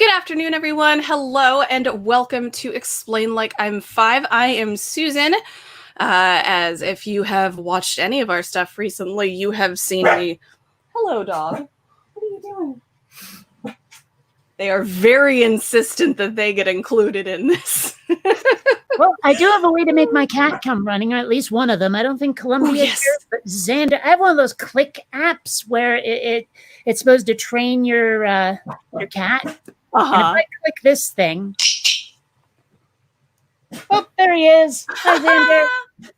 Good afternoon, everyone. Hello, and welcome to Explain Like I'm 5. I am Susan. As if you have watched any of our stuff recently, you have seen me. Hello, dog. What are you doing? They are very insistent that they get included in this. Well, I do have a way to make my cat come running, or at least one of them. I don't think Columbia yes. cares, but Xander. I have one of those click apps where it's supposed to train your cat. And if I click this thing, oh, there he is. Hi, Xander.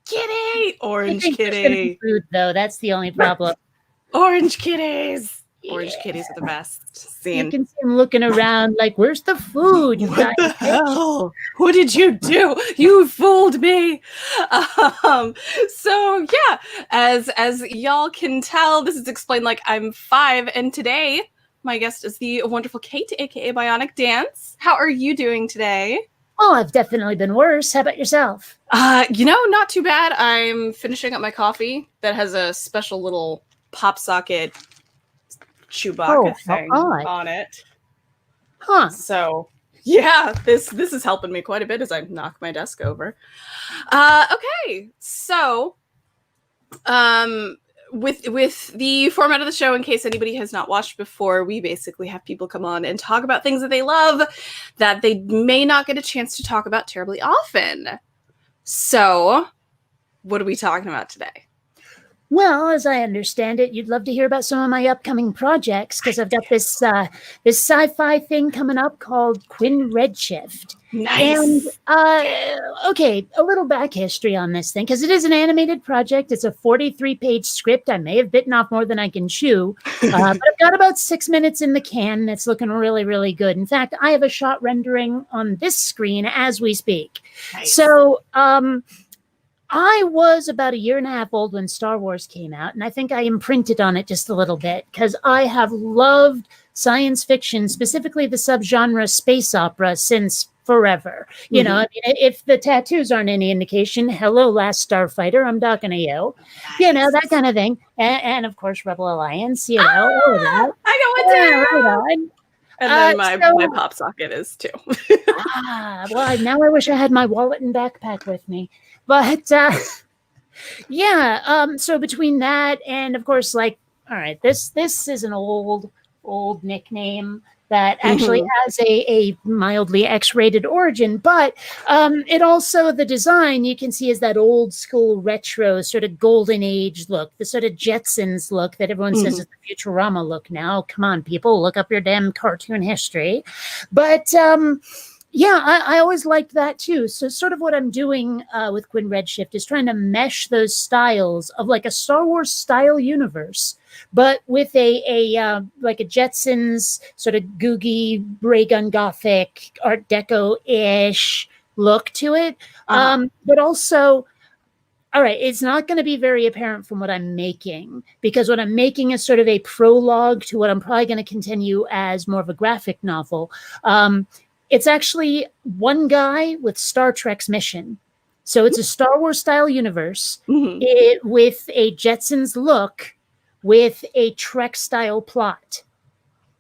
Kitty, orange I think there's gonna be kitty. food, though. That's the only problem. Orange kitties. Yeah. Orange kitties are the best. You can see him looking around like, "Where's the food? You What the hell? What did you do? You fooled me." So yeah, as y'all can tell, this is Explained Like I'm 5, and today my guest is the wonderful Kate, AKA BionicDance. How are you doing today? Oh, I've definitely been worse. How about yourself? Not too bad. I'm finishing up my coffee that has a special little pop socket Chewbacca thing on it. Huh. So yeah, this is helping me quite a bit as I knock my desk over. Okay, so with the format of the show, in case anybody has not watched before, we basically have people come on and talk about things that they love that they may not get a chance to talk about terribly often. So what are we talking about today? Well, as I understand it, you'd love to hear about some of my upcoming projects because I've got this this sci-fi thing coming up called Quin Redshift. Nice. And okay, a little back history on this thing because it is an animated project. It's a 43-page script. I may have bitten off more than I can chew, but I've got about 6 minutes in the can. And it's looking really, really good. In fact, I have a shot rendering on this screen as we speak. Nice. So, I was about 1.5 years old when Star Wars came out, and I think I imprinted on it just a little bit because I have loved science fiction, specifically the subgenre space opera, since forever. You know, I mean, if the tattoos aren't any indication, hello, Last Starfighter, I'm talking to you. Nice. You know, that kind of thing. And of course, Rebel Alliance, you know, all of that. I know it too. Right on. And then my pop socket is too. Well, now I wish I had my wallet and backpack with me. But yeah, so between that and of course, like, all right, this is an old nickname that actually has a mildly X-rated origin, but it also, the design you can see is that old school retro sort of golden age look, the sort of Jetsons look that everyone says is the Futurama look now. Come on, people, look up your damn cartoon history. But yeah, I always liked that too. So sort of what I'm doing with Quin Redshift is trying to mesh those styles of like a Star Wars style universe, but with a like a Jetsons sort of googie, ray gun gothic, Art Deco-ish look to it. But also, all right, it's not going to be very apparent from what I'm making because what I'm making is sort of a prologue to what I'm probably going to continue as more of a graphic novel. It's actually one guy with Star Trek's mission. So it's a Star Wars style universe with a Jetsons look with a Trek style plot.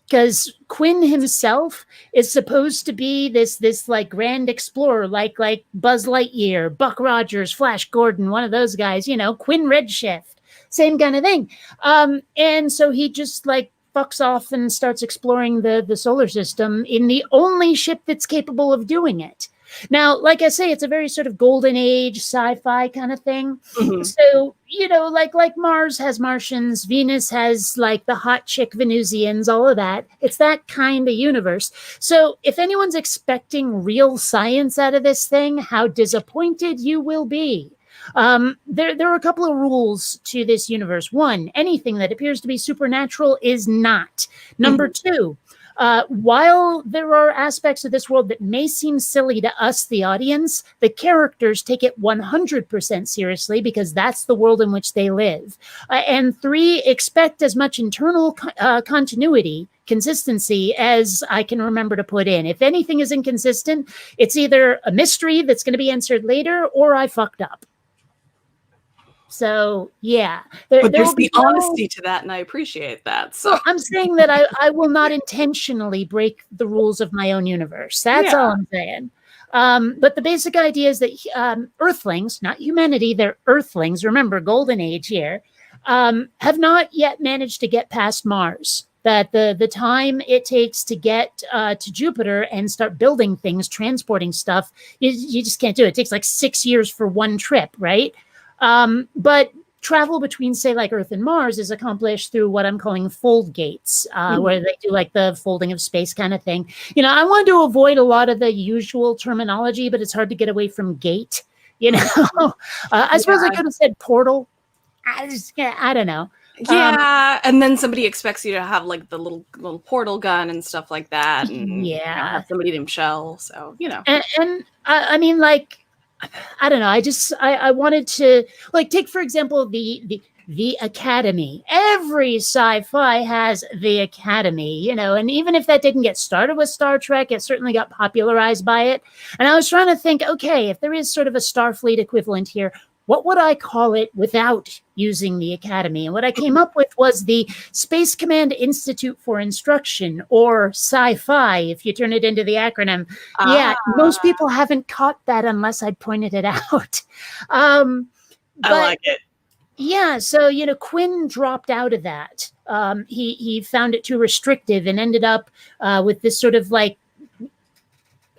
Because Quinn himself is supposed to be this like grand explorer, like Buzz Lightyear, Buck Rogers, Flash Gordon, one of those guys, you know, Quin Redshift, same kind of thing. And so he just like fucks off and starts exploring the solar system in the only ship that's capable of doing it. Now, like I say, it's a very sort of golden age sci-fi kind of thing. So, you know, like Mars has Martians, Venus has like the hot chick Venusians, all of that. It's that kind of universe. So if anyone's expecting real science out of this thing, how disappointed you will be. There are a couple of rules to this universe. One, anything that appears to be supernatural is not. Number two, while there are aspects of this world that may seem silly to us, the audience, the characters take it 100% seriously because that's the world in which they live. And three, expect as much internal continuity, consistency as I can remember to put in. If anything is inconsistent, it's either a mystery that's going to be answered later or I fucked up. So yeah, But there there's will be the no. honesty to that, and I appreciate that. So Well, I'm saying that I will not intentionally break the rules of my own universe. That's yeah. all I'm saying. But the basic idea is that Earthlings, not humanity, they're Earthlings. Remember, Golden Age here, have not yet managed to get past Mars. That the time it takes to get to Jupiter and start building things, transporting stuff, you just can't do it. It takes like 6 years for one trip, right? But travel between, say, like Earth and Mars is accomplished through what I'm calling fold gates, where they do like the folding of space kind of thing. I wanted to avoid a lot of the usual terminology, but it's hard to get away from gate. I suppose I could have said portal. I don't know. Yeah, and then somebody expects you to have like the little portal gun and stuff like that, and have somebody named Shell. So and I mean, like, I don't know. I wanted to, like, take for example the Academy. Every sci-fi has the Academy, and even if that didn't get started with Star Trek, it certainly got popularized by it. And I was trying to think, okay, if there is sort of a Starfleet equivalent here, what would I call it without using the Academy? And what I came up with was the Space Command Institute for Instruction, or Sci-Fi, if you turn it into the acronym. Yeah, most people haven't caught that unless I pointed it out. I like it. Yeah, so Quinn dropped out of that. He found it too restrictive and ended up with this sort of like,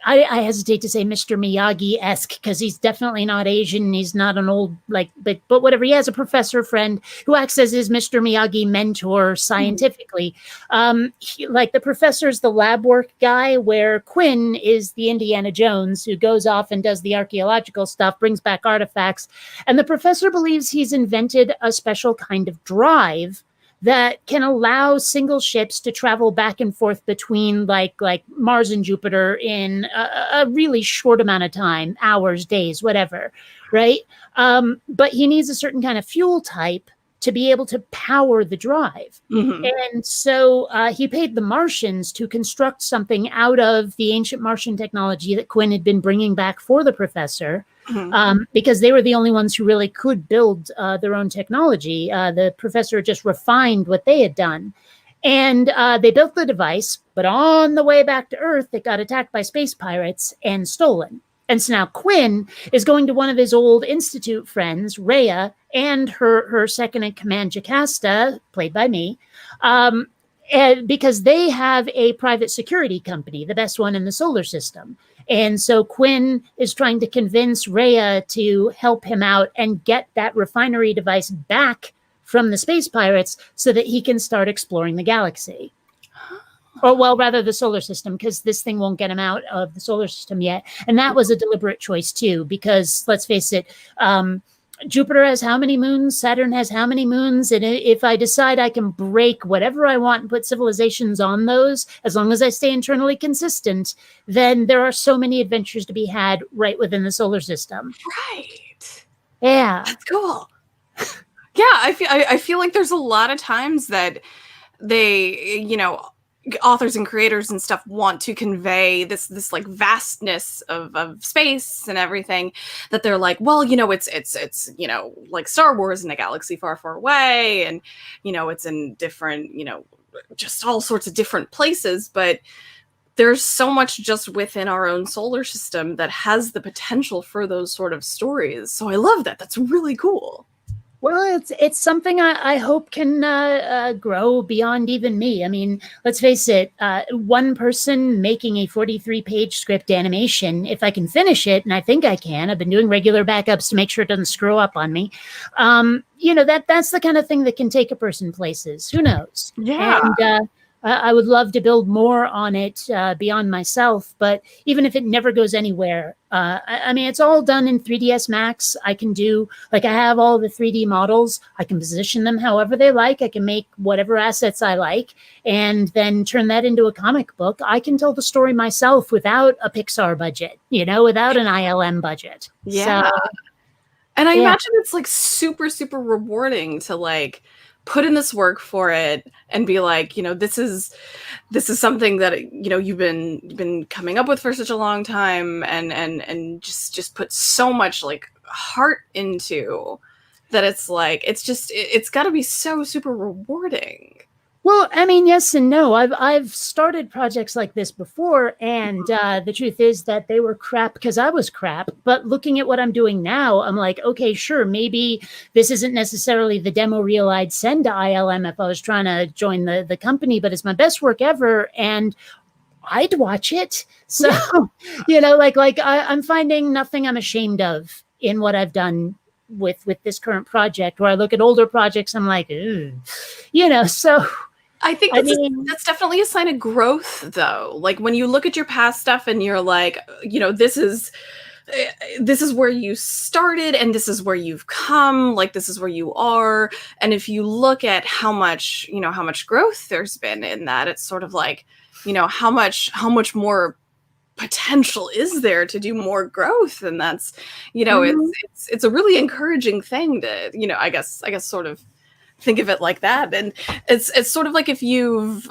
I hesitate to say Mr. Miyagi-esque, because he's definitely not Asian. He's not an old, like, but whatever. He has a professor friend who acts as his Mr. Miyagi mentor scientifically. Like, the professor's the lab work guy, where Quinn is the Indiana Jones who goes off and does the archaeological stuff, brings back artifacts. And the professor believes he's invented a special kind of drive that can allow single ships to travel back and forth between like Mars and Jupiter in a really short amount of time, hours, days, whatever, right? But he needs a certain kind of fuel type to be able to power the drive. And so he paid the Martians to construct something out of the ancient Martian technology that Quinn had been bringing back for the professor. Because they were the only ones who really could build their own technology. The professor just refined what they had done. And they built the device, but on the way back to Earth, it got attacked by space pirates and stolen. And so now Quinn is going to one of his old Institute friends, Rhea, and her second in command, Jocasta, played by me, because they have a private security company, the best one in the solar system. And so Quinn is trying to convince Rhea to help him out and get that refinery device back from the space pirates so that he can start exploring the galaxy. Or, well, rather the solar system, because this thing won't get him out of the solar system yet. And that was a deliberate choice, too, because, let's face it, Jupiter has how many moons? Saturn has how many moons? And if I decide I can break whatever I want and put civilizations on those, as long as I stay internally consistent, then there are so many adventures to be had right within the solar system. Right. Yeah. That's cool. Yeah, I feel like there's a lot of times that they, authors and creators and stuff want to convey this like vastness of space and everything, that they're like, well, it's like Star Wars in a galaxy far, far away, and it's in different, just all sorts of different places, but there's so much just within our own solar system that has the potential for those sort of stories. So I love that. That's really cool. Well, it's something I hope can grow beyond even me. I mean, let's face it, one person making a 43-page script animation, if I can finish it, and I think I can, I've been doing regular backups to make sure it doesn't screw up on me. That's the kind of thing that can take a person places. Who knows? Yeah. And I would love to build more on it beyond myself, but even if it never goes anywhere, I mean, it's all done in 3ds Max. I can do, like, I have all the 3D models. I can position them however they like. I can make whatever assets I like and then turn that into a comic book. I can tell the story myself without a Pixar budget, without an ILM budget. Yeah. So, and I imagine it's like super, super rewarding to like put in this work for it and be like, this is something that you've been coming up with for such a long time, and just put so much like heart into that it's like, it's got to be so super rewarding. Well, I mean, yes and no. I've started projects like this before, and the truth is that they were crap because I was crap. But looking at what I'm doing now, I'm like, okay, sure, maybe this isn't necessarily the demo reel I'd send to ILM if I was trying to join the company, but it's my best work ever, and I'd watch it. So, I'm finding nothing I'm ashamed of in what I've done with this current project. Where I look at older projects, I'm like, ooh, so. I think that's definitely a sign of growth, though. Like when you look at your past stuff and you're like, this is where you started and this is where you've come, like this is where you are. And if you look at how much growth there's been in that, it's sort of like, how much more potential is there to do more growth? And that's, it's a really encouraging thing to, I guess sort of think of it like that. And it's sort of like if you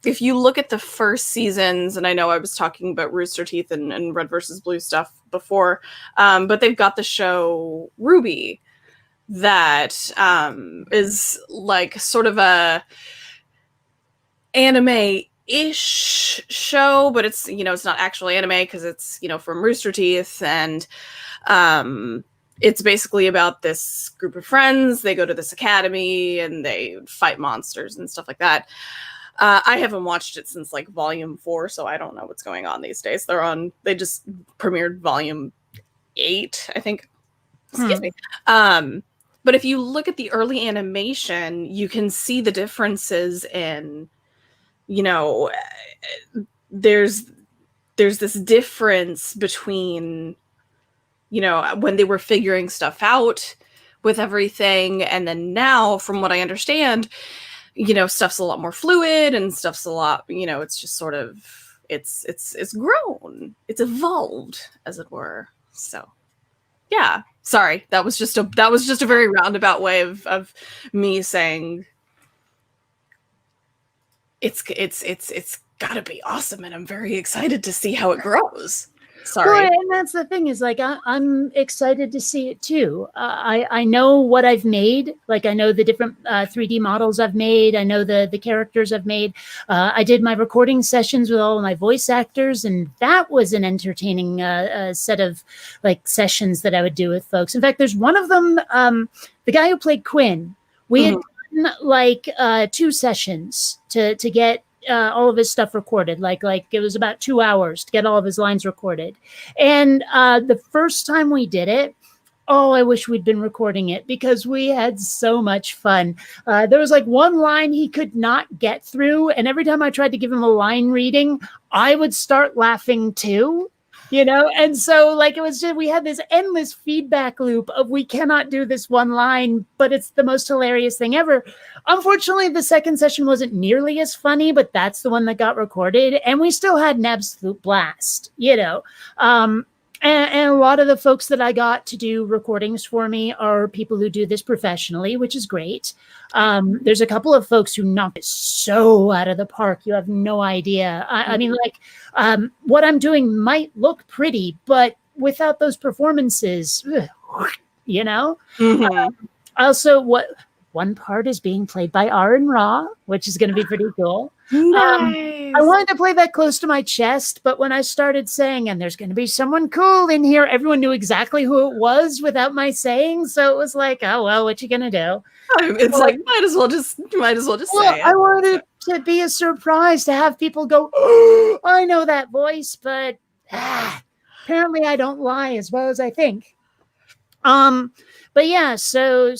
look at the first seasons, and I know I was talking about Rooster Teeth and Red versus Blue stuff before, but they've got the show Ruby that is like sort of a anime-ish show, but it's it's not actually anime because it's from Rooster Teeth, and it's basically about this group of friends. They go to this academy and they fight monsters and stuff like that. I haven't watched it since like volume 4, so I don't know what's going on these days. They just premiered volume 8, I think. Excuse me. But if you look at the early animation, you can see the differences in, there's this difference between when they were figuring stuff out with everything. And then now, from what I understand, stuff's a lot more fluid and stuff's a lot, it's just sort of, it's grown, it's evolved, as it were. So yeah, sorry. That was just a very roundabout way of me saying it's gotta be awesome. And I'm very excited to see how it grows. Sorry. Well, and that's the thing is like I'm excited to see it too. I know what I've made. Like I know the different 3D models I've made. I know the characters I've made. I did my recording sessions with all of my voice actors, and that was an entertaining set of like sessions that I would do with folks. In fact, there's one of them. The guy who played Quin. We had done like 2 sessions to get all of his stuff recorded. Like it was about 2 hours to get all of his lines recorded. And the first time we did it, oh, I wish we'd been recording it because we had so much fun. There was like one line he could not get through. And every time I tried to give him a line reading, I would start laughing too. And so like it was just, we had this endless feedback loop of we cannot do this one line, but it's the most hilarious thing ever. Unfortunately, the second session wasn't nearly as funny, but that's the one that got recorded, and we still had an absolute blast, And a lot of the folks that I got to do recordings for me are people who do this professionally, which is great. There's a couple of folks who knocked it so out of the park. You have no idea. I mean, like, what I'm doing might look pretty, but without those performances, Also, one part is being played by Aaron Ra, which is going to be pretty cool. Nice. I wanted to play that close to my chest, but when I started saying, and there's going to be someone cool in here, everyone knew exactly who it was without my saying. So it was like, oh, well, what you going to do? It's like, might as well just say it. I wanted to be a surprise to have people go, oh, I know that voice, but apparently I don't lie as well as I think. But yeah, so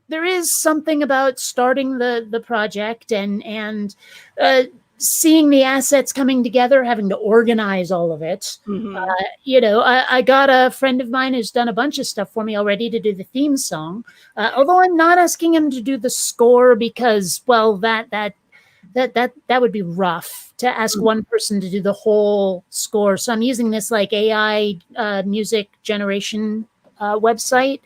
there is something about starting the project and seeing the assets coming together, having to organize all of it. I got a friend of mine who's done a bunch of stuff for me already to do the theme song. Although I'm not asking him to do the score because, well, that would be rough to ask one person to do the whole score. So I'm using this like AI music generation website.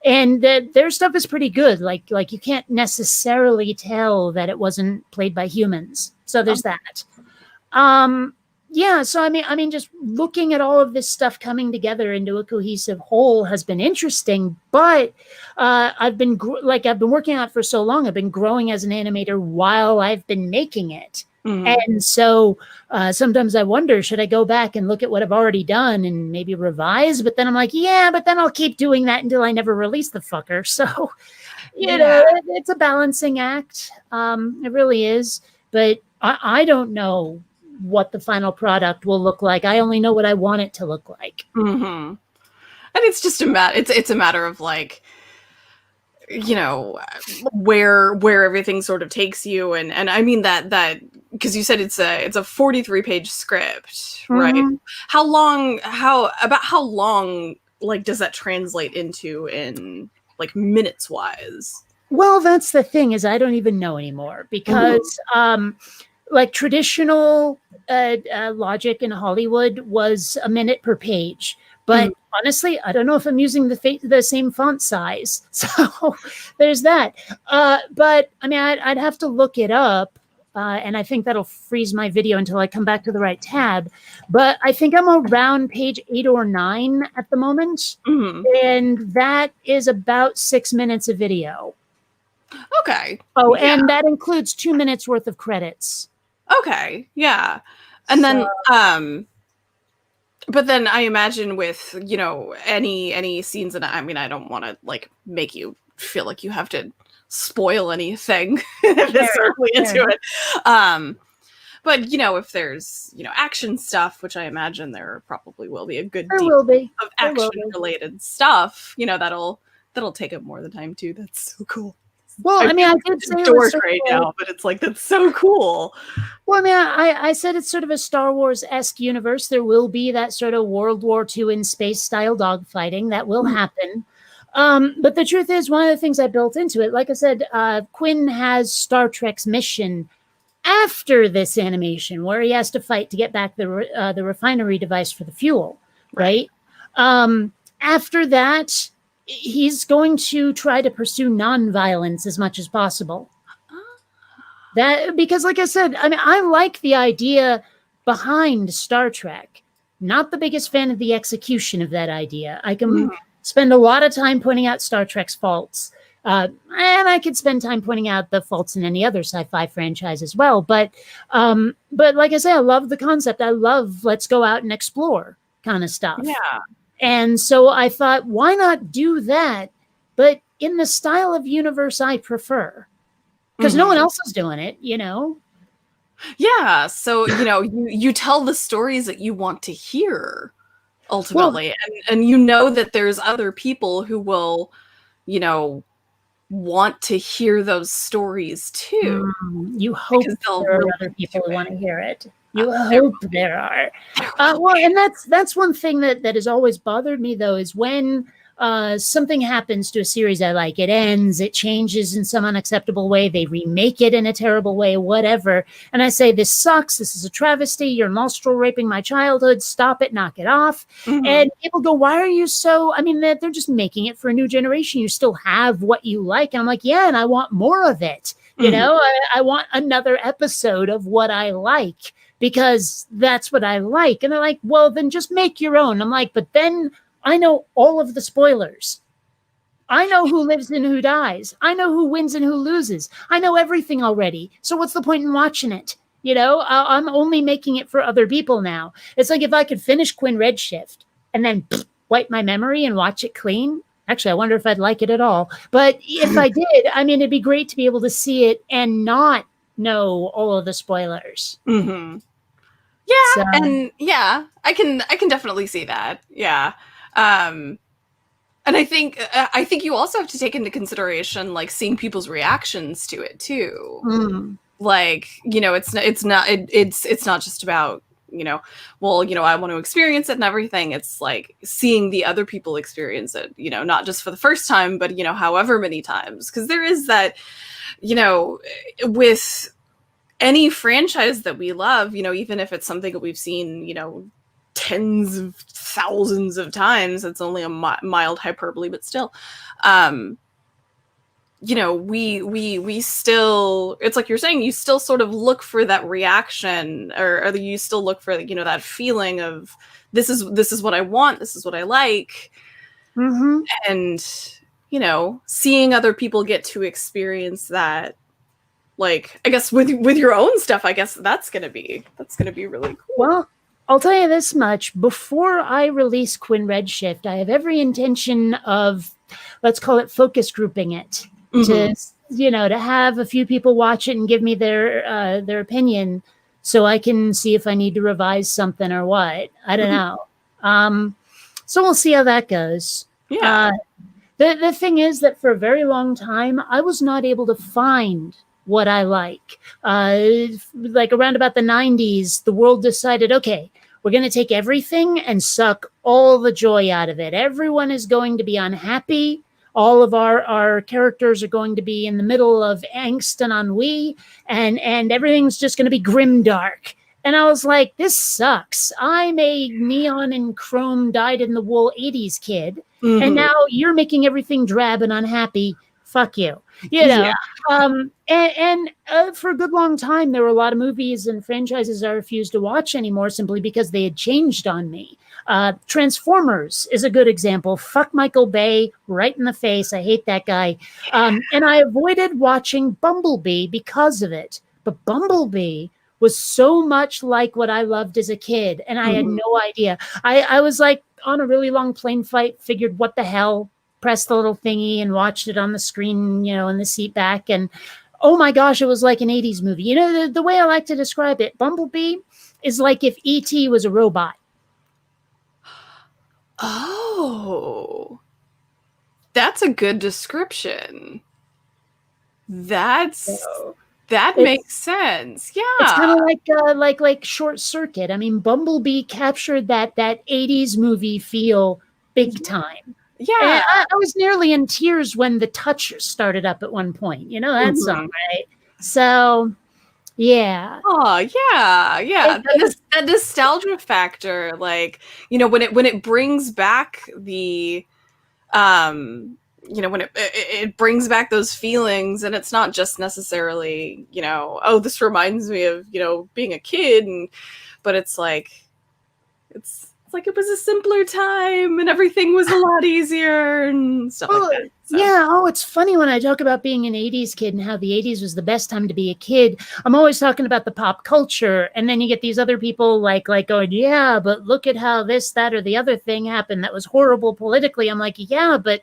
And their stuff is pretty good. Like you can't necessarily tell that it wasn't played by humans. So there's that. yeah, so I mean, just looking at all of this stuff coming together into a cohesive whole has been interesting. But I've been I've been working on it for so long. I've been growing as an animator while I've been making it, and so sometimes I wonder, should I go back and look at what I've already done and maybe revise? But then I'm like, yeah, but then I'll keep doing that until I never release the fucker. So you know, it's a balancing act. It really is. But I don't know what the final product will look like. I only know what I want it to look like. And it's just it's a matter of like, you know, where everything sort of takes you, and I mean that because you said it's a 43-page script, right? How long like does that translate into in like minutes wise? Well, that's the thing, is I don't even know anymore, because like traditional logic in Hollywood was a minute per page. But honestly, I don't know if I'm using the same font size. So there's that. But I mean, I'd have to look it up. And I think that'll freeze my video until I come back to the right tab. But I think I'm around page 8 or 9 at the moment. And that is about 6 minutes of video. Okay. Oh, yeah. And that includes 2 minutes worth of credits. Okay. Yeah. And then but then I imagine with, you know, any scenes, and I mean, I don't want to like make you feel like you have to spoil anything this early into it. But you know, if there's, you know, action stuff, which I imagine there probably will be a good deal of action related stuff, you know, that'll take up more of the time too. That's so cool. Well, I mean, I did say it was so right now, but it's like, that's so cool. Well, I mean, I said it's sort of a Star Wars-esque universe. There will be that sort of World War II in space style dogfighting that will happen. But the truth is, one of the things I built into it, like I said, Quinn has Star Trek's mission after this animation, where he has to fight to get back the refinery device for the fuel, right? After that, he's going to try to pursue non-violence as much as possible. That, because like I said, I mean, I like the idea behind Star Trek. Not the biggest fan of the execution of that idea. I can spend a lot of time pointing out Star Trek's faults. And I could spend time pointing out the faults in any other sci-fi franchise as well. But like I say, I love the concept. I love let's go out and explore kind of stuff. Yeah. And so I thought, why not do that, but in the style of universe I prefer? Because no one else is doing it, you know? Yeah. So, you know, you tell the stories that you want to hear, ultimately. Well, and you know that there's other people who will, you know, want to hear those stories too. You hope there are other people who want to hear it. You hope there are. Well, and that's one thing that has always bothered me, though, is when something happens to a series I like. It ends, it changes in some unacceptable way, they remake it in a terrible way, whatever. And I say, this sucks, this is a travesty, you're nostril raping my childhood, stop it, knock it off. And people go, why are you so, I mean, they're just making it for a new generation. You still have what you like. And I'm like, yeah, and I want more of it. You know, I want another episode of what I like, because that's what I like. And they're like, well, then just make your own. I'm like, but then I know all of the spoilers. I know who lives and who dies. I know who wins and who loses. I know everything already. So what's the point in watching it? You know, I'm only making it for other people now. It's like if I could finish Quin Redshift and then wipe my memory and watch it clean. Actually, I wonder if I'd like it at all. But if I did, I mean, it'd be great to be able to see it and not know all of the spoilers. Yeah, so. And yeah, I can definitely see that. Yeah. And I think you also have to take into consideration like seeing people's reactions to it too. Like, you know, it's not just about, you know, well, you know, I want to experience it and everything. It's like seeing the other people experience it, you know, not just for the first time, but, you know, however many times. Because there is that, you know, with any franchise that we love, you know, even if it's something that we've seen, you know, tens of thousands of times, it's only a mild hyperbole, but still, we still, it's like you're saying, you still sort of look for that reaction, or you still look for, that feeling of this is what I want, this is what I like. Mm-hmm. And seeing other people get to experience that, like, I guess with your own stuff, I guess that's gonna be really cool. Well, I'll tell you this much. Before I release Quin Redshift, I have every intention of, let's call it, focus grouping it, to to have a few people watch it and give me their opinion, so I can see if I need to revise something or what. I don't know. So we'll see how that goes. Yeah. The thing is that for a very long time, I was not able to find what I like. Like around about the 90s, the world decided, okay, we're going to take everything and suck all the joy out of it. Everyone is going to be unhappy. All of our characters are going to be in the middle of angst and ennui, and everything's just going to be grimdark. And I was like, this sucks. I'm a neon and chrome dyed-in-the-wool 80s kid, and now you're making everything drab and unhappy. Fuck you. Yeah. And for a good long time, there were a lot of movies and franchises I refused to watch anymore simply because they had changed on me. Transformers is a good example. Fuck Michael Bay right in the face. I hate that guy. And I avoided watching Bumblebee because of it. But Bumblebee was so much like what I loved as a kid, and I had no idea. I was like on a really long plane flight, figured what the hell, pressed the little thingy and watched it on the screen, in the seat back, and oh my gosh, it was like an 80s movie. The way I like to describe it, Bumblebee is like if E.T. was a robot. Oh, that's a good description. That makes sense. Yeah, it's kind of like Short Circuit. I mean, Bumblebee captured that 80s movie feel big time. Yeah, and I was nearly in tears when The Touch started up at one point. That song, right? So, yeah. Oh, yeah. That nostalgia factor, like, when it brings back the, when it brings back those feelings, and it's not just necessarily, oh, this reminds me of, being a kid, but it's like it was a simpler time and everything was a lot easier and stuff like that. So. Yeah. Oh, it's funny when I talk about being an 80s kid and how the 80s was the best time to be a kid. I'm always talking about the pop culture. And then you get these other people like going, yeah, but look at how this, that, or the other thing happened that was horrible politically. I'm like, yeah, but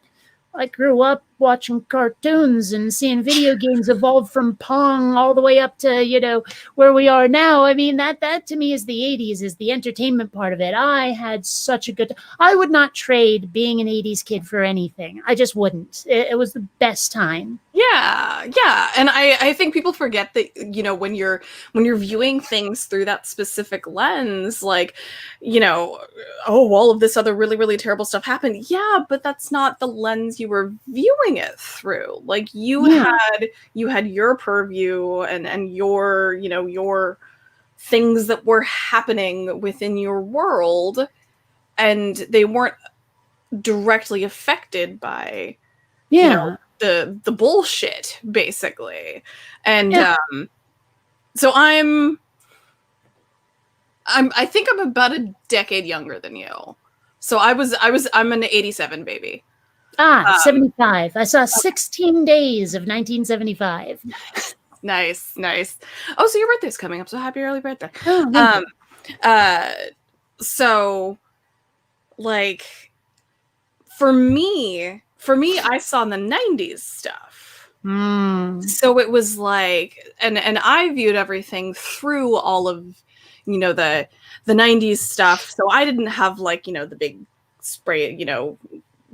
I grew up watching cartoons and seeing video games evolve from Pong all the way up to, where we are now. I mean, that to me is the 80s, is the entertainment part of it. I had such a good I would not trade being an 80s kid for anything. I just wouldn't. It was the best time. Yeah. And I think people forget that, when you're viewing things through that specific lens, like, oh, all of this other really, really terrible stuff happened. Yeah, but that's not the lens you were viewing it through. Like, you had your purview and your, your things that were happening within your world, and they weren't directly affected by the bullshit, basically. And so I think I'm about a decade younger than you. So I'm an 87 baby. 75. I saw 16 days of 1975. Nice. Oh, so your birthday's coming up. So happy early birthday. Oh, so, like, for me, I saw the 90s stuff. So it was like, and I viewed everything through all of, the 90s stuff. So I didn't have, like, the big spray,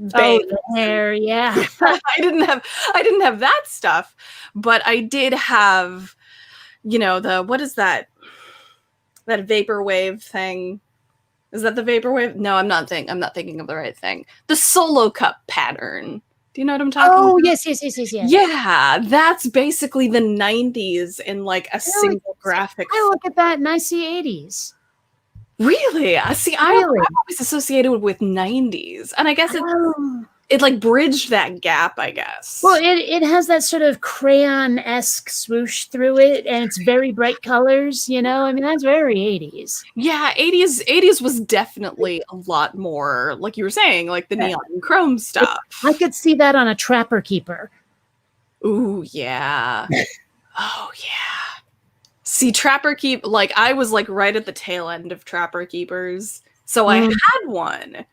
the hair, yeah. I didn't have that stuff, but I did have, what is that vaporwave thing? Is that the vaporwave? No, I'm not thinking of the right thing. The solo cup pattern. Do you know what I'm talking about? Oh, yes. Yeah, that's basically the 90s in, like, a single graphic. I look at that and I see 80s. Really? See, I always associated with 90s, and I guess it like bridged that gap, I guess. Well, it has that sort of crayon-esque swoosh through it, and it's very bright colors, you know? I mean, that's very 80s. Yeah, 80s was definitely a lot more, like you were saying, like the neon and chrome stuff. I could see that on a Trapper Keeper. Ooh, yeah. Oh, yeah. See, Trapper Keep, like, I was, like, right at the tail end of Trapper Keepers, so I had one.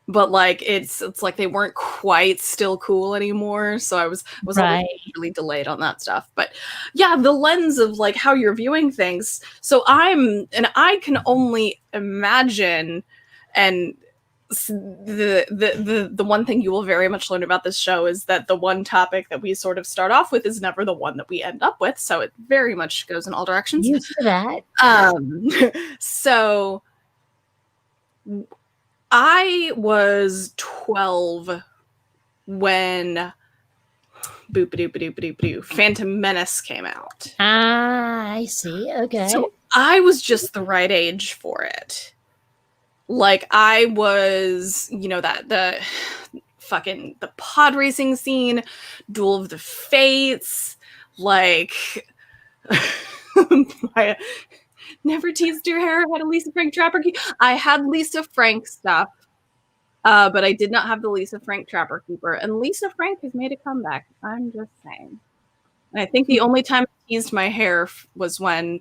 But like it's like they weren't quite still cool anymore, so I was always really delayed on that stuff. But yeah, the lens of like how you're viewing things. So I can only imagine, and the one thing you will very much learn about this show is that the one topic that we sort of start off with is never the one that we end up with. So it very much goes in all directions. Used to that. So I was 12 when Phantom Menace came out. Ah, I see. Okay. So I was just the right age for it. Like I was, you know, the pod racing scene, Duel of the Fates, like I never teased your hair. Had a Lisa Frank Trapper Keeper. I had Lisa Frank stuff, but I did not have the Lisa Frank Trapper Keeper. And Lisa Frank has made a comeback. I'm just saying. And I think the only time I teased my hair was when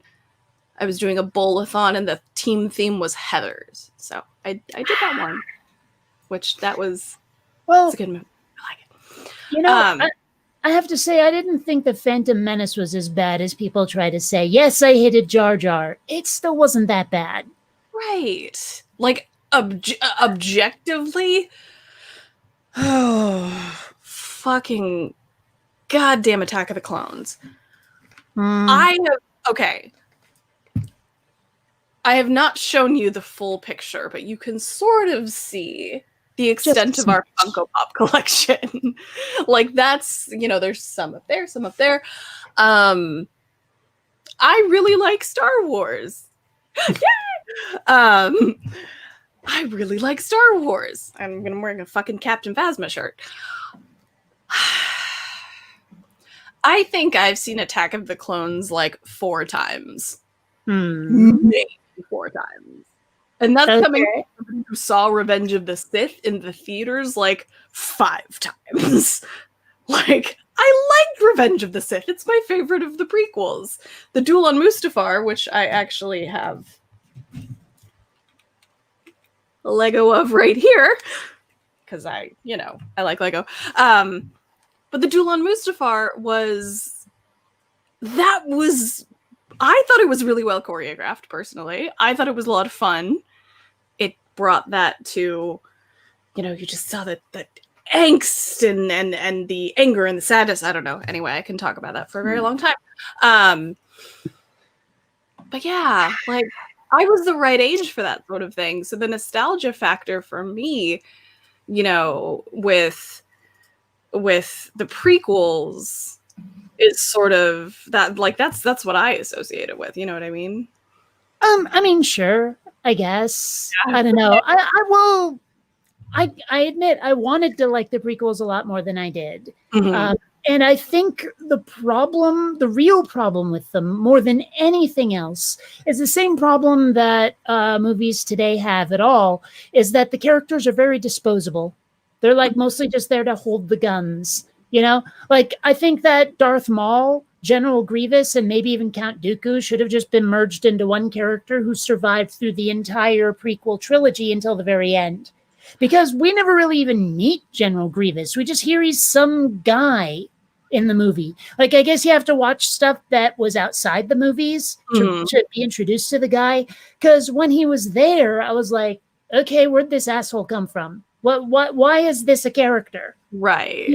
I was doing a bowl-a-thon and the team theme was Heathers. So I did that one, which that was a good movie. I like it. You know, I have to say, I didn't think the Phantom Menace was as bad as people try to say. Yes, I hated Jar Jar. It still wasn't that bad. Right. Like, objectively, fucking goddamn Attack of the Clones. I have not shown you the full picture, but you can sort of see the extent of our Funko Pop collection. Like that's, you know, there's some up there, some up there. I really like Star Wars. I really like Star Wars. I'm wearing a fucking Captain Phasma shirt. I think I've seen Attack of the Clones like 4 times. Maybe 4 times. And that's coming from somebody who saw Revenge of the Sith in the theaters like 5 times. Like, I liked Revenge of the Sith. It's my favorite of the prequels. The Duel on Mustafar, which I actually have a Lego of right here, because I like Lego. But the Duel on Mustafar I thought it was really well choreographed, personally. I thought it was a lot of fun. It brought that to, you just saw that angst and the anger and the sadness. I don't know. Anyway, I can talk about that for a very long time. But yeah, like, I was the right age for that sort of thing. So the nostalgia factor for me, with the prequels is sort of that, like, that's what I associate it with. You know what I mean? I mean, sure, I guess. Yeah. I don't know. I admit I wanted to like the prequels a lot more than I did. Mm-hmm. And I think the real problem with them, more than anything else, is the same problem that movies today have at all, is that the characters are very disposable. They're like mostly just there to hold the guns, Like, I think that Darth Maul, General Grievous, and maybe even Count Dooku should have just been merged into one character who survived through the entire prequel trilogy until the very end. Because we never really even meet General Grievous. We just hear he's some guy in the movie. Like, I guess you have to watch stuff that was outside the movies to be introduced to the guy. Because when he was there, I was like, okay, where'd this asshole come from? Why is this a character? Right.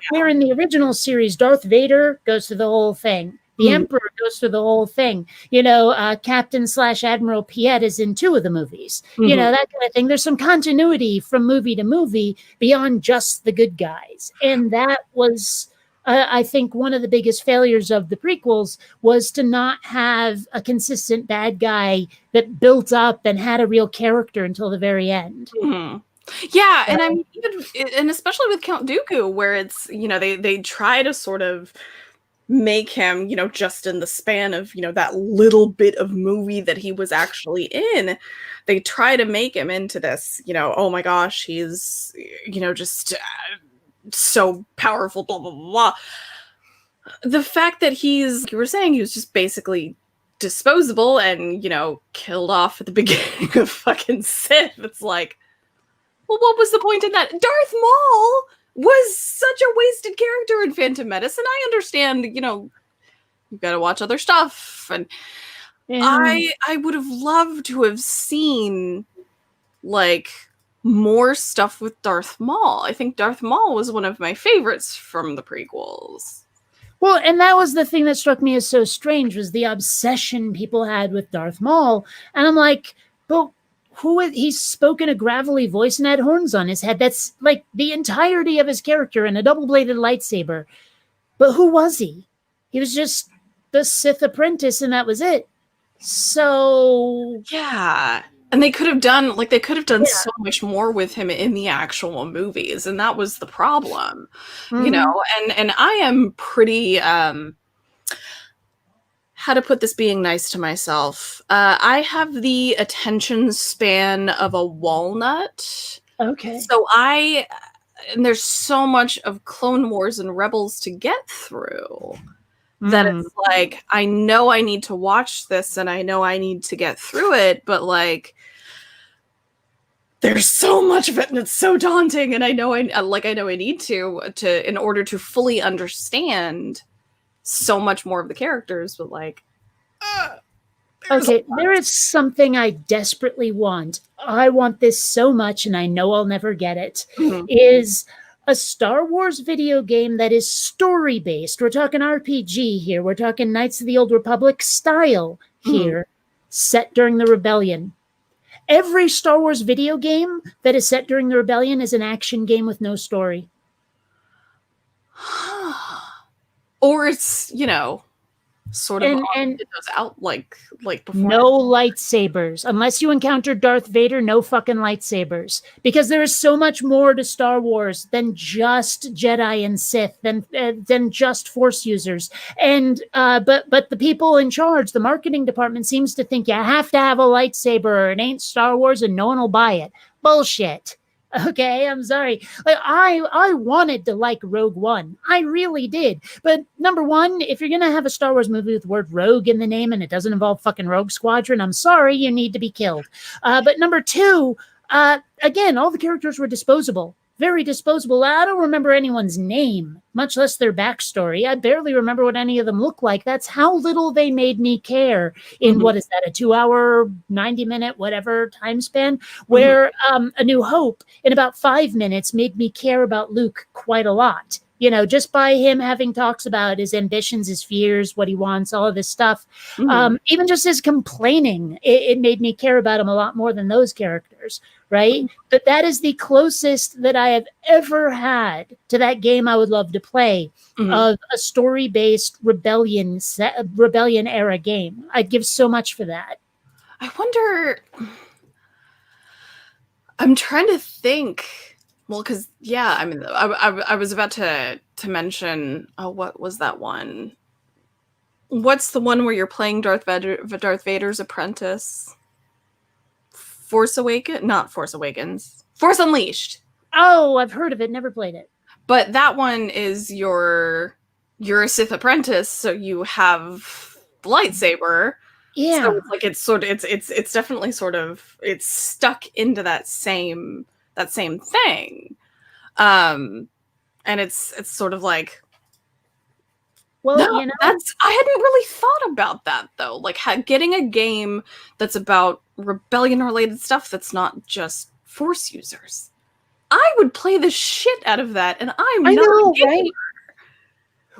Where in the original series, Darth Vader goes through the whole thing. The Emperor goes through the whole thing. Captain/Admiral Piet is in 2 of the movies. That kind of thing. There's some continuity from movie to movie beyond just the good guys. And that was, I think, one of the biggest failures of the prequels was to not have a consistent bad guy that built up and had a real character until the very end. Mm-hmm. Yeah, and I mean, even, and especially with Count Dooku, where it's, they try to sort of make him, just in the span of, that little bit of movie that he was actually in, they try to make him into this, oh my gosh, he's, just so powerful, blah, blah, blah, blah. The fact that he's, like you were saying, he was just basically disposable and, killed off at the beginning of fucking Sith. It's like, well, what was the point in that? Darth Maul was such a wasted character in Phantom Menace, and I understand, you've got to watch other stuff, and I would have loved to have seen, like, more stuff with Darth Maul. I think Darth Maul was one of my favorites from the prequels. Well, and that was the thing that struck me as so strange, was the obsession people had with Darth Maul. And I'm like, but he's spoken a gravelly voice and had horns on his head. That's like the entirety of his character and a double-bladed lightsaber. But who was he? He was just the Sith apprentice, and that was it. So yeah. And they could have done so much more with him in the actual movies, and that was the problem, and I am pretty, how to put this being nice to myself, I have the attention span of a walnut. Okay. So and there's so much of Clone Wars and Rebels to get through. That it's like, I know I need to watch this and I know I need to get through it, but like, there's so much of it and it's so daunting, and I know I need to in order to fully understand so much more of the characters, but like, okay, there is something I desperately want. I want this so much, and I know I'll never get it. Is a Star Wars video game that is story-based. We're talking RPG here. We're talking Knights of the Old Republic style here, set during the Rebellion. Every Star Wars video game that is set during the Rebellion is an action game with no story. Or it's, sort of and it goes out like before. No lightsabers. Unless you encounter Darth Vader, no fucking lightsabers. Because there is so much more to Star Wars than just Jedi and Sith, than just Force users. And but the people in charge, the marketing department, seems to think you have to have a lightsaber or it ain't Star Wars and no one will buy it. Bullshit. Okay, I'm sorry. Like, I wanted to like Rogue One. I really did. But number one, if you're going to have a Star Wars movie with the word rogue in the name and it doesn't involve fucking Rogue Squadron, I'm sorry, you need to be killed. But number two, again, all the characters were disposable. Very disposable. I don't remember anyone's name, much less their backstory. I barely remember what any of them look like. That's how little they made me care in, what is that, a 2-hour, 90-minute, whatever time span, where A New Hope in about 5 minutes made me care about Luke quite a lot. Just by him having talks about his ambitions, his fears, what he wants, all of this stuff. Even just his complaining, it made me care about him a lot more than those characters, right? But that is the closest that I have ever had to that game I would love to play, of a story-based rebellion era game. I'd give so much for that. I wonder, I'm trying to think. Well, because, yeah, I mean, I was about to mention, what was that one? What's the one where you're playing Darth Vader's apprentice? Force Awakens? Not Force Awakens. Force Unleashed. Oh, I've heard of it, never played it. But that one is you're a Sith apprentice, so you have the lightsaber. Yeah. So it's like it's definitely sort of, it's stuck into that same thing, and it's sort of like, well, no, I hadn't really thought about that though, like getting a game that's about rebellion related stuff that's not just Force users. I would play the shit out of that, and I know, right?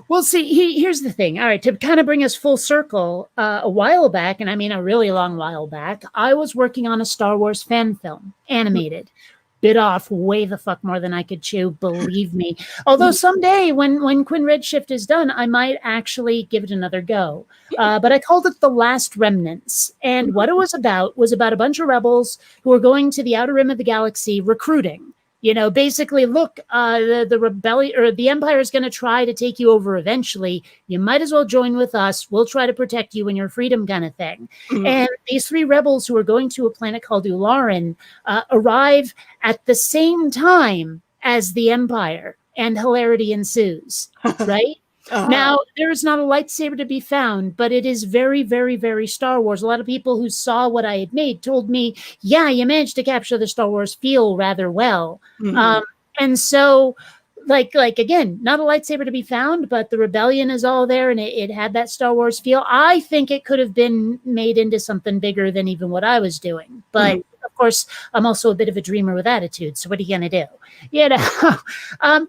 Well, see, here's the thing. All right, to kind of bring us full circle, a while back, and I mean a really long while back, I was working on a Star Wars fan film, animated. bit off way the fuck more than I could chew, believe me. Although someday when Quin Redshift is done, I might actually give it another go. But I called it The Last Remnants. And what it was about a bunch of rebels who were going to the outer rim of the galaxy recruiting. You know, basically, look, the rebellion or the Empire is going to try to take you over eventually. You might as well join with us. We'll try to protect you and your freedom, kind of thing. And these 3 rebels who are going to a planet called Ularin arrive at the same time as the Empire, and hilarity ensues, right? Now, there is not a lightsaber to be found, but it is very, very, very Star Wars. A lot of people who saw what I had made told me, yeah, you managed to capture the Star Wars feel rather well. And so, like again, not a lightsaber to be found, but the rebellion is all there, and it had that Star Wars feel. I think it could have been made into something bigger than even what I was doing. But of course, I'm also a bit of a dreamer with attitude. So what are you going to do? You know,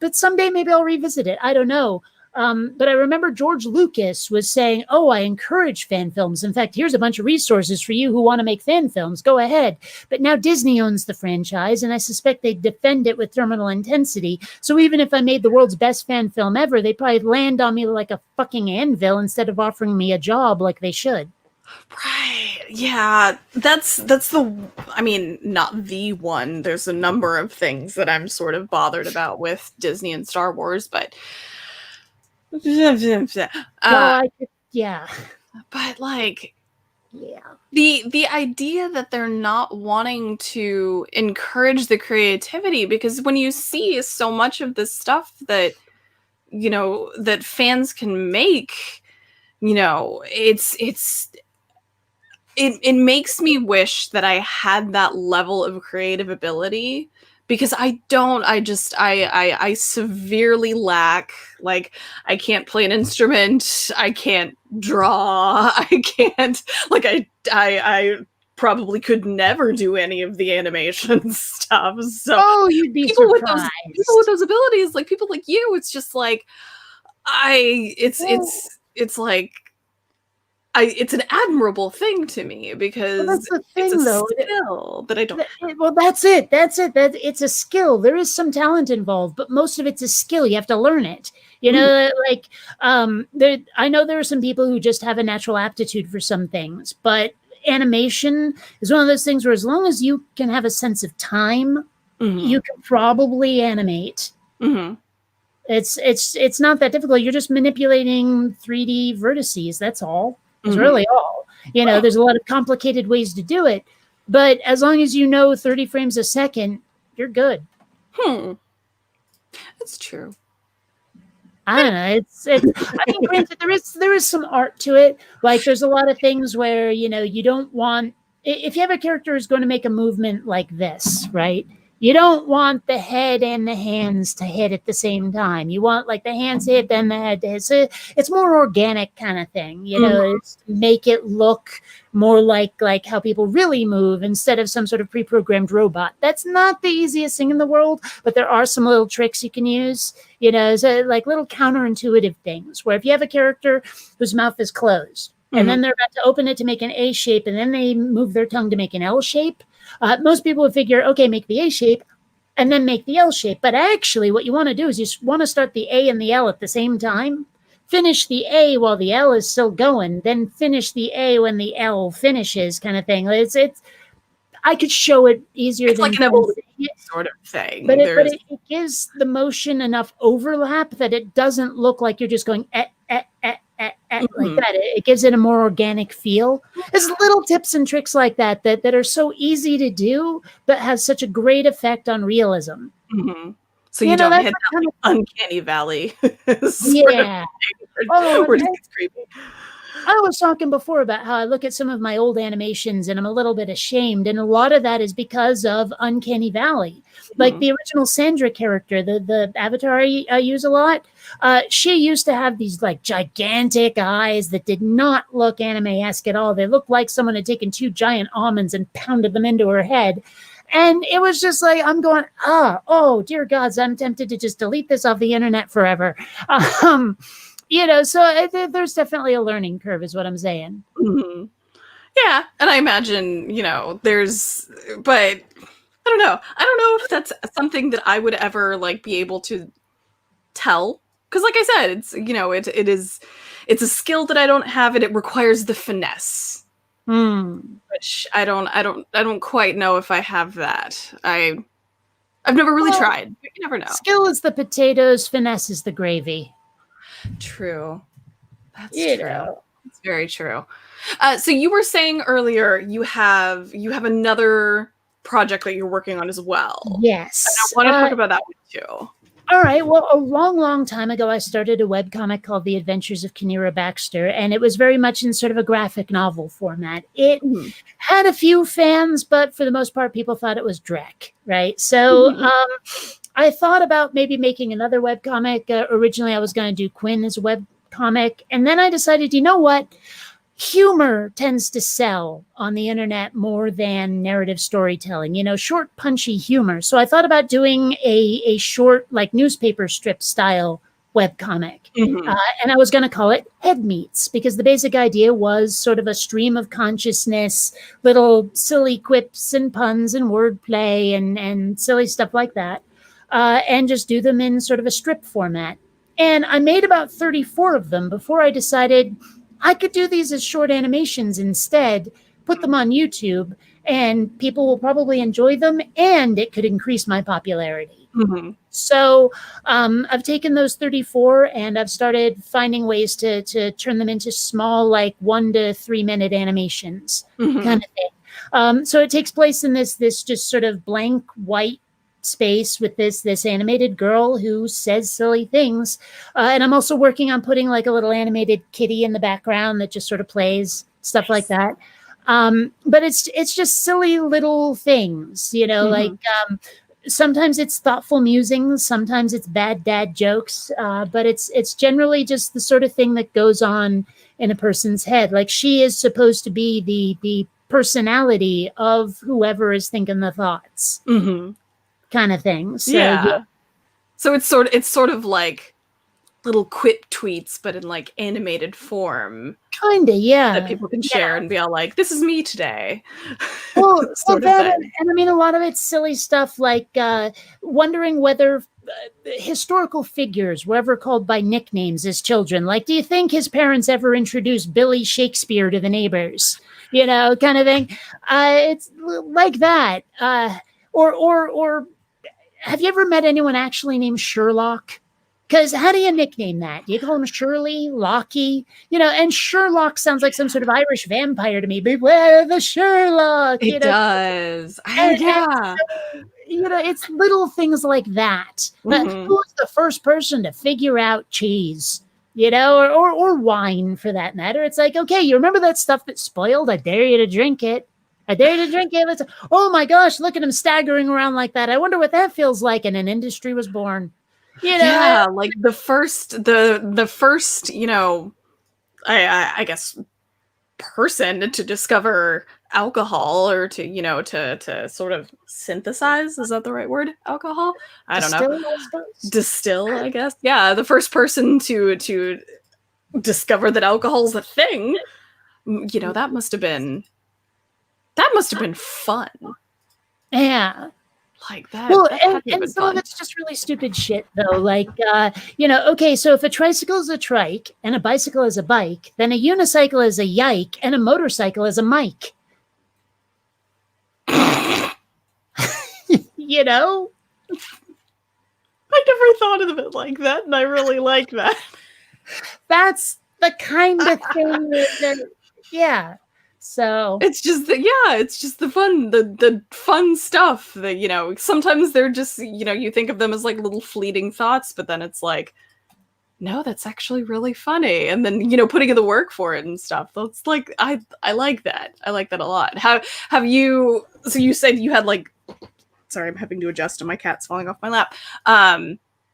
but someday maybe I'll revisit it. I don't know. But I remember George Lucas was saying, oh, I encourage fan films. In fact, here's a bunch of resources for you who want to make fan films. Go ahead. But now Disney owns the franchise, and I suspect they defend it with terminal intensity. So even if I made the world's best fan film ever, they'd probably land on me like a fucking anvil instead of offering me a job like they should. Right. Yeah. That's the, I mean, not the one. There's a number of things that I'm sort of bothered about with Disney and Star Wars, but yeah. But like, yeah, the idea that they're not wanting to encourage the creativity, because when you see so much of this stuff that, you know, that fans can make, you know, it makes me wish that I had that level of creative ability, because I severely lack. Like, I can't play an instrument, I can't draw, I can't, like, I probably could never do any of the animation stuff. So you'd be surprised. People with those abilities, like people like you, it's just like it's like it's an admirable thing to me, because that's the thing, it's a though, skill that I don't. Well, that's it. That it's a skill. There is some talent involved, but most of it's a skill. You have to learn it. You know, like I know there are some people who just have a natural aptitude for some things, but animation is one of those things where as long as you can have a sense of time, you can probably animate. It's not that difficult. You're just manipulating 3D vertices. That's all. It's really all. You know, there's a lot of complicated ways to do it, but as long as you know 30 frames a second, you're good. That's true. I don't know. I mean, granted, there is some art to it. Like, there's a lot of things where, you know, you don't want, if you have a character who's going to make a movement like this, right? You don't want the head and the hands to hit at the same time. You want like the hands to hit, then the head to hit. So it's more organic kind of thing, you know, it's to make it look more like how people really move instead of some sort of pre-programmed robot. That's not the easiest thing in the world, but there are some little tricks you can use, you know, so like little counterintuitive things where if you have a character whose mouth is closed and then they're about to open it to make an A shape and then they move their tongue to make an L shape, most people would figure, okay, make the A shape and then make the L shape. But actually what you want to do is you want to start the A and the L at the same time, finish the A while the L is still going, then finish the A when the L finishes, kind of thing. It's I could show it easier it's than like an evolution sort of thing. But it gives the motion enough overlap that it doesn't look like you're just going like that. It gives it a more organic feel. There's little tips and tricks like that are so easy to do, but has such a great effect on realism. So you don't hit that like uncanny valley. Yeah. Where it gets creepy. I was talking before about how I look at some of my old animations and I'm a little bit ashamed. And a lot of that is because of Uncanny Valley. Like the original Sandra character, the avatar I use a lot, she used to have these like gigantic eyes that did not look anime-esque at all. They looked like someone had taken 2 giant almonds and pounded them into her head. And it was just like, I'm going, oh, dear gods, I'm tempted to just delete this off the internet forever. You know, so there's definitely a learning curve is what I'm saying. Yeah. And I imagine, you know, but I don't know. I don't know if that's something that I would ever like be able to tell. Because like I said, it's it's a skill that I don't have, and it requires the finesse. Which I don't quite know if I have that. I've never really tried. You never know. Skill is the potatoes, finesse is the gravy. True. That's true. It's very true. So you were saying earlier you have another project that you're working on as well. Yes. And I want to talk about that one too. All right. Well, a long, long time ago, I started a webcomic called The Adventures of Quin Baxter, and it was very much in sort of a graphic novel format. It had a few fans, but for the most part, people thought it was dreck, right? So I thought about maybe making another webcomic. Originally, I was going to do Quin as a webcomic, and then I decided, you know what? Humor tends to sell on the internet more than narrative storytelling, short, punchy humor. So I thought about doing a short, like newspaper strip style webcomic. And I was going to call it Head Meets, because the basic idea was sort of a stream of consciousness, little silly quips and puns and wordplay and silly stuff like that. And just do them in sort of a strip format. And I made about 34 of them before I decided I could do these as short animations instead, put them on YouTube, and people will probably enjoy them, and it could increase my popularity. So I've taken those 34, and I've started finding ways to turn them into small, like 1 to 3 minute animations kind of thing. So it takes place in this just sort of blank white space with this animated girl who says silly things, and I'm also working on putting like a little animated kitty in the background that just sort of plays stuff like that. But it's just silly little things, like sometimes it's thoughtful musings, sometimes it's bad dad jokes, but it's generally just the sort of thing that goes on in a person's head. Like, she is supposed to be the personality of whoever is thinking the thoughts. Kind of thing. So, So it's sort of like little quip tweets, but in like animated form. Kinda, yeah. That people can share and be all like, "This is me today." Well, and I mean, a lot of it's silly stuff, like wondering whether historical figures were ever called by nicknames as children. Like, do you think his parents ever introduced Billy Shakespeare to the neighbors? Kind of thing. It's like that. Or have you ever met anyone actually named Sherlock? Because how do you nickname that? Do you call him Shirley, Lockie? And Sherlock sounds like some sort of Irish vampire to me. Beware the Sherlock! It does. And so, it's little things like that. But who's the first person to figure out cheese? Or wine, for that matter? It's like, okay, you remember that stuff that spoiled? I dare you to drink it. I dare you to drink it. Oh my gosh, look at him staggering around like that. I wonder what that feels like. And an industry was born. Like the first, I guess, person to discover alcohol, or to sort of synthesize, is that the right word? Alcohol? I don't know. Distill, I guess. Yeah, the first person to discover that alcohol's a thing. That must have been fun. Yeah. Like that. Well, and some of it's just really stupid shit, though. Like, okay, so if a tricycle is a trike and a bicycle is a bike, then a unicycle is a yike and a motorcycle is a mic. I never thought of it like that, and I really like that. That's the kind of thing that yeah. So it's just the fun stuff that, sometimes they're just, you think of them as like little fleeting thoughts, but then it's like, no, that's actually really funny. And then, putting in the work for it and stuff. That's like, I like that. I like that a lot. So you said you had like, sorry, I'm having to adjust and my cat's falling off my lap.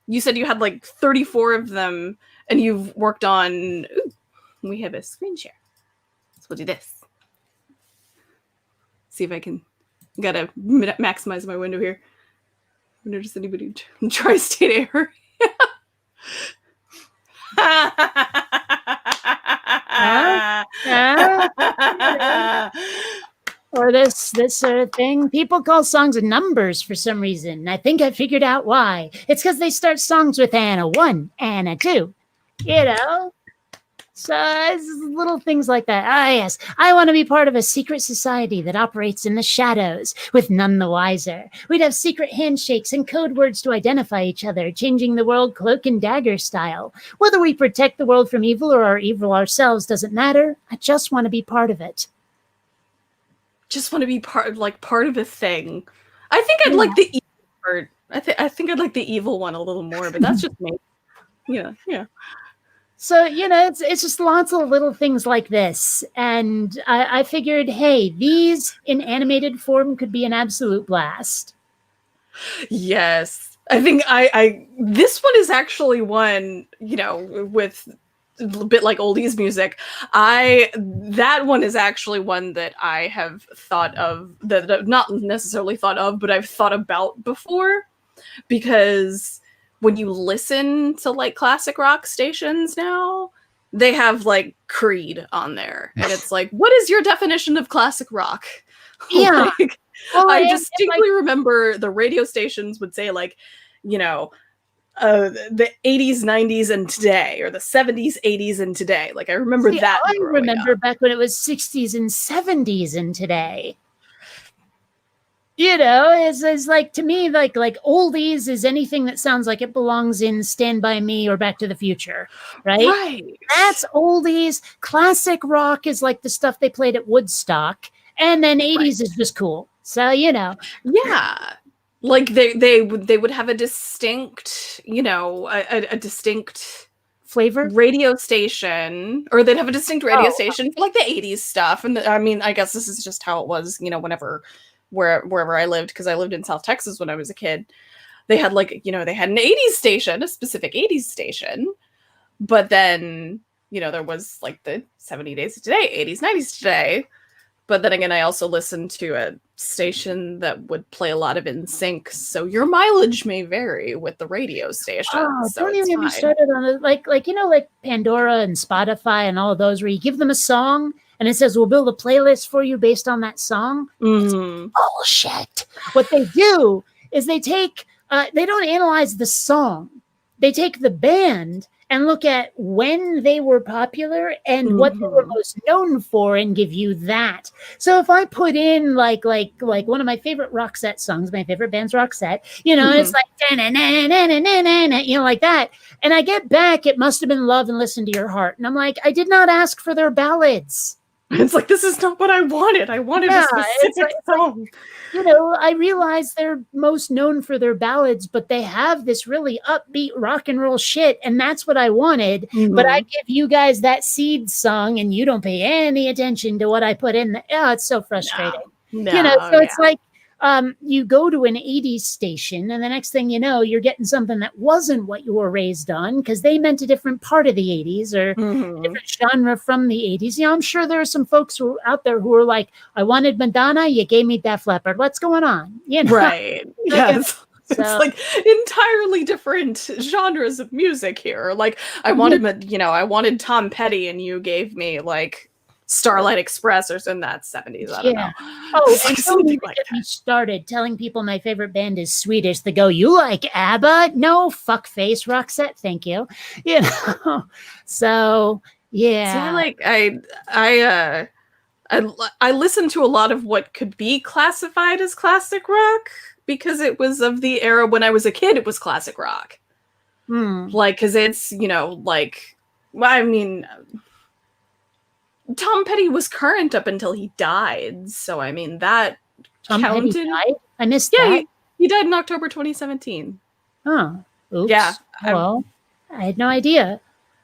You said you had like 34 of them, and you've worked on, we have a screen share. So we'll do this. See if I can, gotta maximize my window here. I wonder, does anybody tri-state area? before this sort of thing. People call songs numbers for some reason. I think I figured out why. It's because they start songs with and a 1 and a 2. You know? So it's little things like that. Ah, yes. I want to be part of a secret society that operates in the shadows, with none the wiser. We'd have secret handshakes and code words to identify each other, changing the world cloak and dagger style. Whether we protect the world from evil or are evil ourselves doesn't matter. I just want to be part of it. Just want to be part of a thing. I think I'd like the evil part. I think I'd like the evil one a little more, but that's just me. Yeah. So, it's just lots of little things like this. And I figured, hey, these in animated form could be an absolute blast. Yes. I think this one is actually one, with a bit like oldies music. That one is actually one that I have thought of, that I've not necessarily thought of, but I've thought about before, because when you listen to like classic rock stations now, they have like Creed on there, and it's like, what is your definition of classic rock? Yeah. Well, I distinctly remember the radio stations would say like, the 80s, 90s, and today, or the 70s, 80s, and today. Like I remember that. I remember back when it was 60s and 70s and today. It's like, to me, like oldies is anything that sounds like it belongs in Stand By Me or Back to the Future, right? Right. That's oldies. Classic rock is like the stuff they played at Woodstock, and then 80s is just cool. So, Yeah. Like they would have a distinct, a distinct flavor radio station, or they'd have a distinct radio station for like the 80s stuff. And I mean, I guess this is just how it was, wherever I lived, because I lived in South Texas when I was a kid. They had like, they had an 80s station, a specific 80s station. But then, there was like the 70 days of today, 80s, 90s today. But then again, I also listened to a station that would play a lot of NSYNC, so your mileage may vary with the radio station. Oh, so don't even get me started on it. Like Pandora and Spotify and all of those, where you give them a song and it says, we'll build a playlist for you based on that song. It's bullshit. What they do is they take, they don't analyze the song. They take the band and look at when they were popular and what they were most known for, and give you that. So if I put in like one of my favorite Roxette songs, my favorite band's Roxette, it's like like that, and I get back, it must have been Love and Listen to Your Heart, and I'm like, I did not ask for their ballads. It's like, this is not what I wanted. I wanted a specific song. I realize they're most known for their ballads, but they have this really upbeat rock and roll shit, and that's what I wanted. But I give you guys that Seed song, and you don't pay any attention to what I put in. It's so frustrating. It's like, you go to an 80s station, and the next thing you know, you're getting something that wasn't what you were raised on, because they meant a different part of the 80s, or a different genre from the 80s. I'm sure there are some folks who are out there who are like, I wanted Madonna, you gave me Def Leppard. What's going on? Right. Yes. So, it's like entirely different genres of music here. Like I wanted Tom Petty, and you gave me like Starlight Express or in that 70s. I don't know. Oh, and don't even get me started telling people my favorite band is Swedish. They go, you like ABBA? No, fuckface, Roxette, thank you. So yeah. So I listened to a lot of what could be classified as classic rock, because it was of the era when I was a kid. It was classic rock. Like, because it's, I mean, Tom Petty was current up until he died. So, I mean, that Tom counted. Petty died? I missed that. He died in October 2017. Oh, oops. Yeah. Well, I had no idea.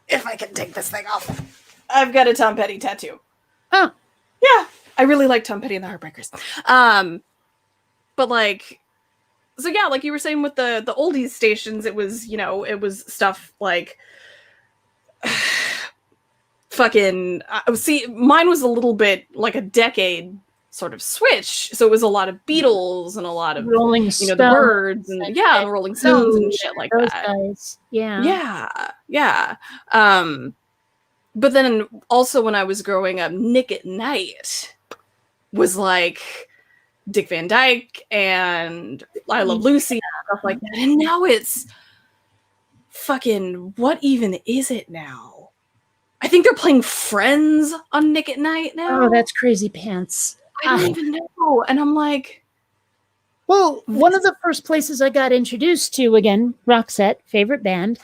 If I can take this thing off. I've got a Tom Petty tattoo. Oh. Yeah. I really like Tom Petty and the Heartbreakers. But like, so yeah, like you were saying with the oldies stations, it was, it was stuff like fucking see, mine was a little bit like a decade sort of switch, so it was a lot of Beatles and a lot of Rolling Stones, the Birds, and the Rolling Stones and shit like those that. Guys. Yeah. But then also when I was growing up, Nick at Night was like Dick Van Dyke and I Love Lucy and stuff like that. And now it's fucking, what even is it now? I think they're playing Friends on Nick at Night now. Oh, that's crazy pants. I don't even know. And I'm like, well, one of the first places I got introduced to, again, Roxette, favorite band,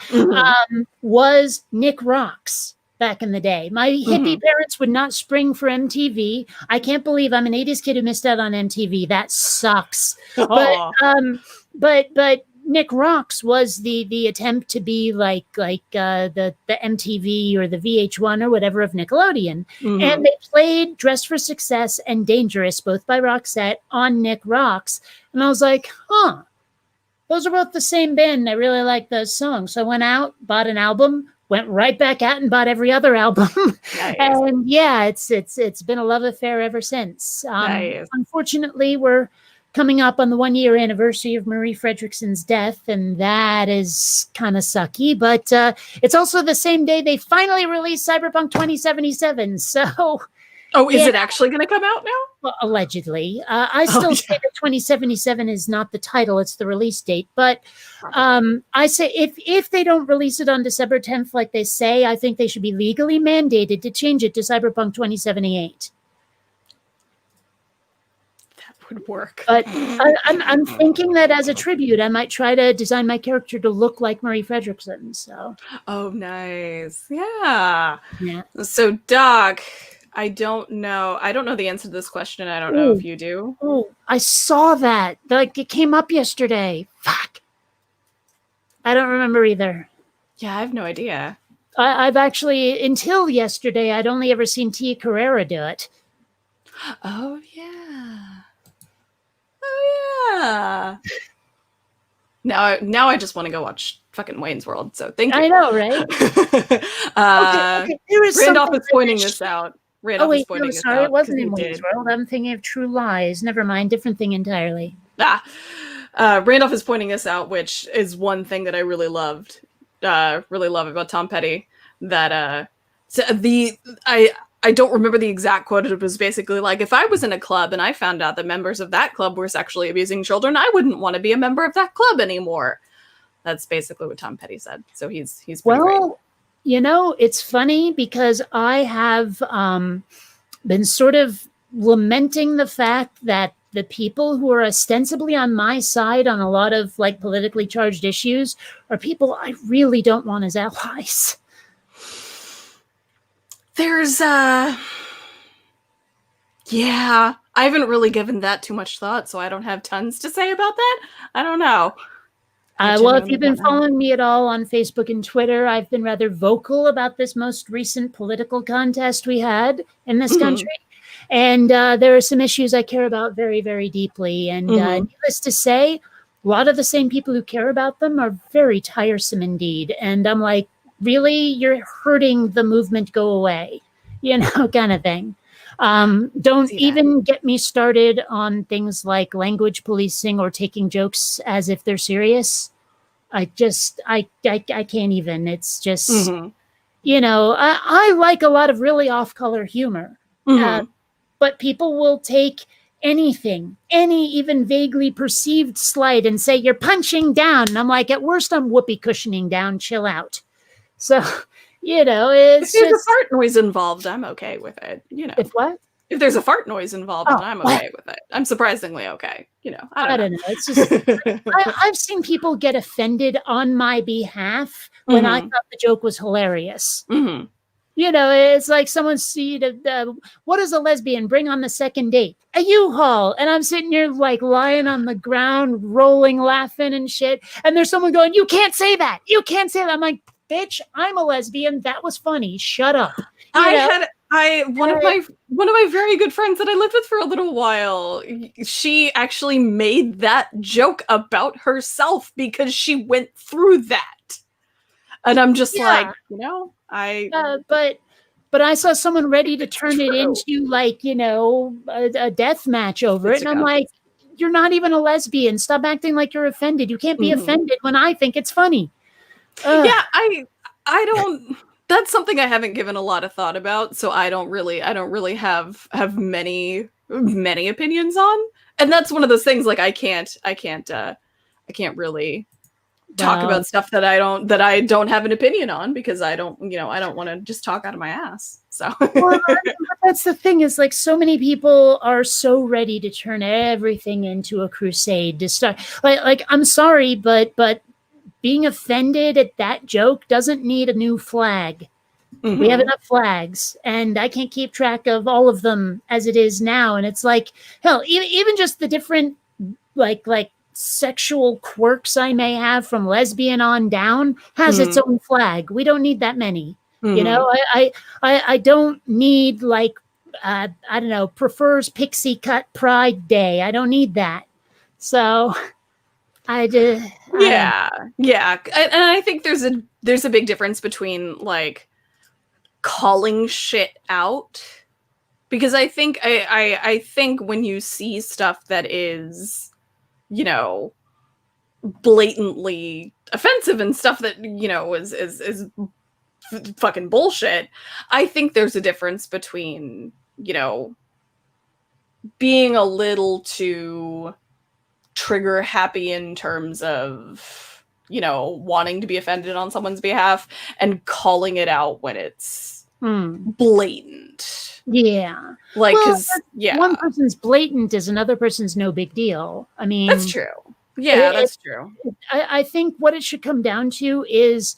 was Nick Rocks back in the day. My hippie parents would not spring for MTV. I can't believe I'm an 80s kid who missed out on MTV. That sucks. But Nick Rocks was the attempt to be like the MTV or the VH1 or whatever of Nickelodeon. And they played Dress for Success and Dangerous, both by Roxette, on Nick Rocks. And I was like, huh, those are both the same band. And I really like those songs. So I went out, bought an album, went right back out and bought every other album. Nice. And yeah, it's been a love affair ever since. Nice. Unfortunately, we're coming up on the 1-year anniversary of Marie Fredrikssen's death, and that is kind of sucky. But it's also the same day they finally released Cyberpunk 2077. So, is it actually going to come out now? Well, allegedly. I still say that 2077 is not the title; it's the release date. But I say if they don't release it on December 10th, like they say, I think they should be legally mandated to change it to Cyberpunk 2078. Would work. But I'm thinking that as a tribute, I might try to design my character to look like Marie Fredrikssen. So. Oh, nice. Yeah. So, Doc, I don't know. I don't know the answer to this question. I don't know if you do. Oh, I saw that. Like it came up yesterday. Fuck. I don't remember either. Yeah, I have no idea. I've actually, until yesterday, I'd only ever seen Tia Carrera do it. Oh, yeah. Now I just want to go watch fucking Wayne's World. So thank you. I know, right? Okay. There is Randolph is pointing this out. Randolph is pointing this out. It wasn't in Wayne's World. I'm thinking of True Lies. Never mind. Different thing entirely. Randolph is pointing this out, which is one thing that I really love about Tom Petty. That I don't remember the exact quote. It was basically like, if I was in a club and I found out that members of that club were sexually abusing children, I wouldn't want to be a member of that club anymore. That's basically what Tom Petty said. So he's pretty great. You know, it's funny because I have been sort of lamenting the fact that the people who are ostensibly on my side on a lot of like politically charged issues are people I really don't want as allies. There's I haven't really given that too much thought, so I don't have tons to say about that. I don't know. Well, if you've been following me at all on Facebook and Twitter, I've been rather vocal about this most recent political contest we had in this country. And there are some issues I care about very, very deeply. And needless to say, a lot of the same people who care about them are very tiresome indeed. And I'm like, really, you're hurting the movement, go away, kind of thing. Don't even get me started on things like language policing or taking jokes as if they're serious. I can't even. It's just, I like a lot of really off-color humor, but people will take anything, any even vaguely perceived slight and say, you're punching down. And I'm like, at worst, I'm whoopee cushioning down, chill out. So, it's if there's a fart noise involved, I'm okay with it. If what? If there's a fart noise involved, then I'm okay with it. I'm surprisingly okay. I don't know. It's just I've seen people get offended on my behalf when I thought the joke was hilarious. It's like someone what does a lesbian bring on the second date? A U-Haul. And I'm sitting here like lying on the ground, rolling, laughing and shit. And there's someone going, you can't say that. You can't say that. I'm like, bitch, I'm a lesbian. That was funny. Shut up. One of my very good friends that I lived with for a little while, she actually made that joke about herself because she went through that. And I'm just like, but I saw someone ready to turn it into like, a death match over it. And I'm like, you're not even a lesbian. Stop acting like you're offended. You can't be offended when I think it's funny. Yeah, I don't. That's something I haven't given a lot of thought about. So I don't really have many many opinions on. And that's one of those things, like I can't really talk about stuff that I don't have an opinion on, because I don't want to just talk out of my ass. So well, that's the thing, is like so many people are so ready to turn everything into a crusade to start. Like I'm sorry, but being offended at that joke doesn't need a new flag. Mm-hmm. We have enough flags, and I can't keep track of all of them as it is now. And it's like, hell, even just the different like sexual quirks I may have from lesbian on down has its own flag. We don't need that many. You know, I don't need like I don't know, prefers pixie cut Pride Day. I don't need that. So and I think there's a big difference between like calling shit out, because I think I think when you see stuff that is, you know, blatantly offensive and stuff that, you know, is fucking bullshit, I think there's a difference between, you know, being a little too trigger happy in terms of, you know, wanting to be offended on someone's behalf, and calling it out when it's blatant. Yeah. Like, because, one person's blatant is another person's no big deal. I mean, that's true. Yeah, that's true. I think what it should come down to is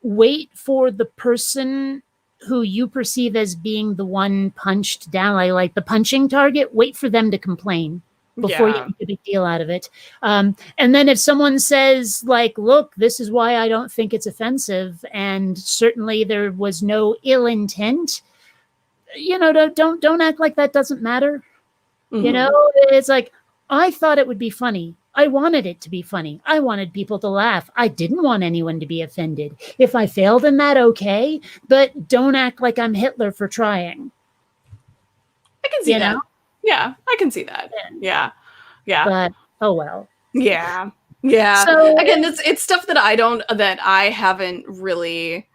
wait for the person who you perceive as being the one punched down, like the punching target, wait for them to complain before you make a big deal out of it. And then if someone says like, look, this is why I don't think it's offensive, and certainly there was no ill intent, you know, don't act like that doesn't matter. You know, it's like, I thought it would be funny. I wanted it to be funny. I wanted people to laugh. I didn't want anyone to be offended. If I failed in that, okay, but don't act like I'm Hitler for trying. I can see that. Yeah, I can see that. Yeah. But oh well. Yeah. So again, it's stuff that I haven't really.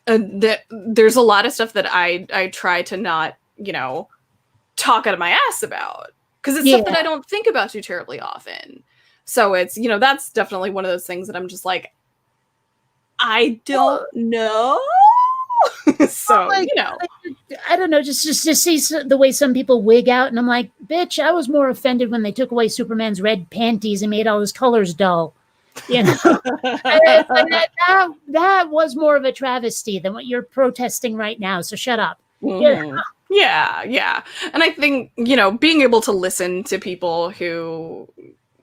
There's a lot of stuff that I try to not, you know, talk out of my ass about, because it's stuff that I don't think about too terribly often. So it's, you know, that's definitely one of those things that I'm just like, I don't know. So, like, you know, I don't know, just to see the way some people wig out, and I'm like, bitch, I was more offended when they took away Superman's red panties and made all his colors dull. You know, that was more of a travesty than what you're protesting right now. So shut up. Yeah. And I think, you know, being able to listen to people who,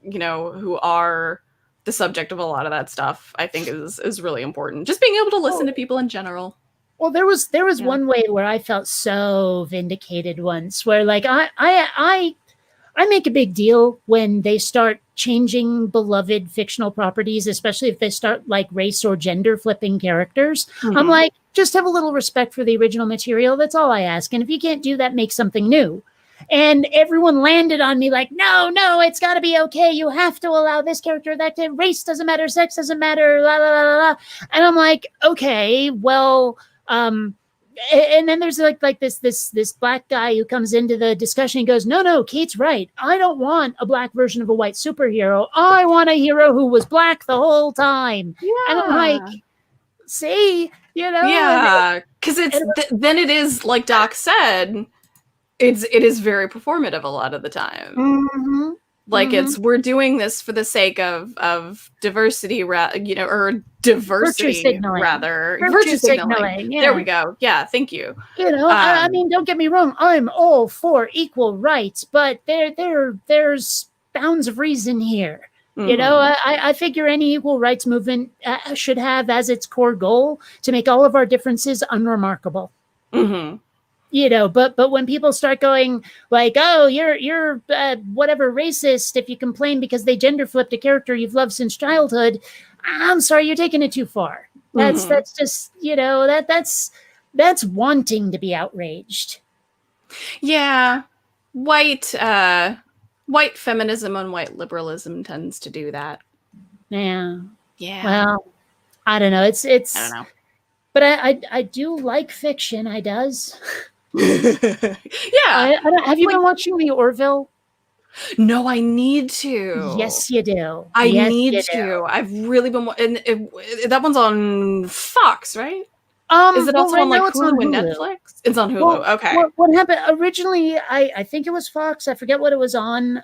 you know, who are the subject of a lot of that stuff, I think is really important. Just being able to listen to people in general. Well, there was one way where I felt so vindicated once, where like I make a big deal when they start changing beloved fictional properties, especially if they start like race or gender flipping characters. I'm like, just have a little respect for the original material. That's all I ask. And if you can't do that, make something new. And everyone landed on me like, no, it's got to be okay. You have to allow this character, that race doesn't matter, sex doesn't matter, la la la la. And I'm like, okay, well, and then there's like this black guy who comes into the discussion and goes, no, Kate's right. I don't want a black version of a white superhero. I want a hero who was black the whole time. Yeah. And I'm like, see, you know. Yeah, because then it is, like Doc said, it is very performative a lot of the time. Like we're doing this for the sake of diversity, you know, or diversity rather. Virtue signaling. Yeah. There we go. Yeah, thank you. You know, I mean, don't get me wrong. I'm all for equal rights, but there's bounds of reason here. You know, I figure any equal rights movement should have as its core goal to make all of our differences unremarkable. You know, but when people start going like, oh, you're whatever racist if you complain because they gender flipped a character you've loved since childhood, I'm sorry, you're taking it too far. That's just, you know, that's wanting to be outraged. Yeah, white feminism and white liberalism tends to do that. Yeah. Well, I don't know. It's. I don't know. But I do like fiction. I does. Yeah. Have you been watching the Orville? No, I need to. Yes, you do. I Yes, need you to. do. I've really been, and that one's on Fox, right? Is it Well, also right on like now it's on Hulu and Hulu. Netflix? It's on Hulu. Well, Okay. what happened originally? I think it was Fox. I forget what it was on.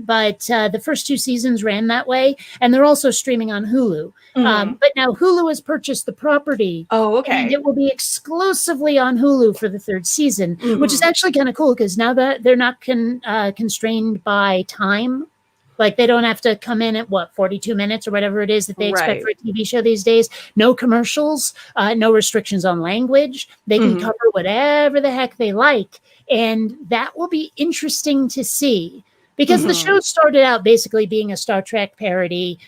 But the first 2 seasons ran that way, and they're also streaming on Hulu. But now Hulu has purchased the property. Oh, And okay. it will be exclusively on Hulu for the 3rd season, which is actually kind of cool because now that they're not constrained by time. Like they don't have to come in at 42 minutes or whatever it is that they expect for a TV show these days. No commercials, no restrictions on language. They can cover whatever the heck they like. And that will be interesting to see because the show started out basically being a Star Trek parody,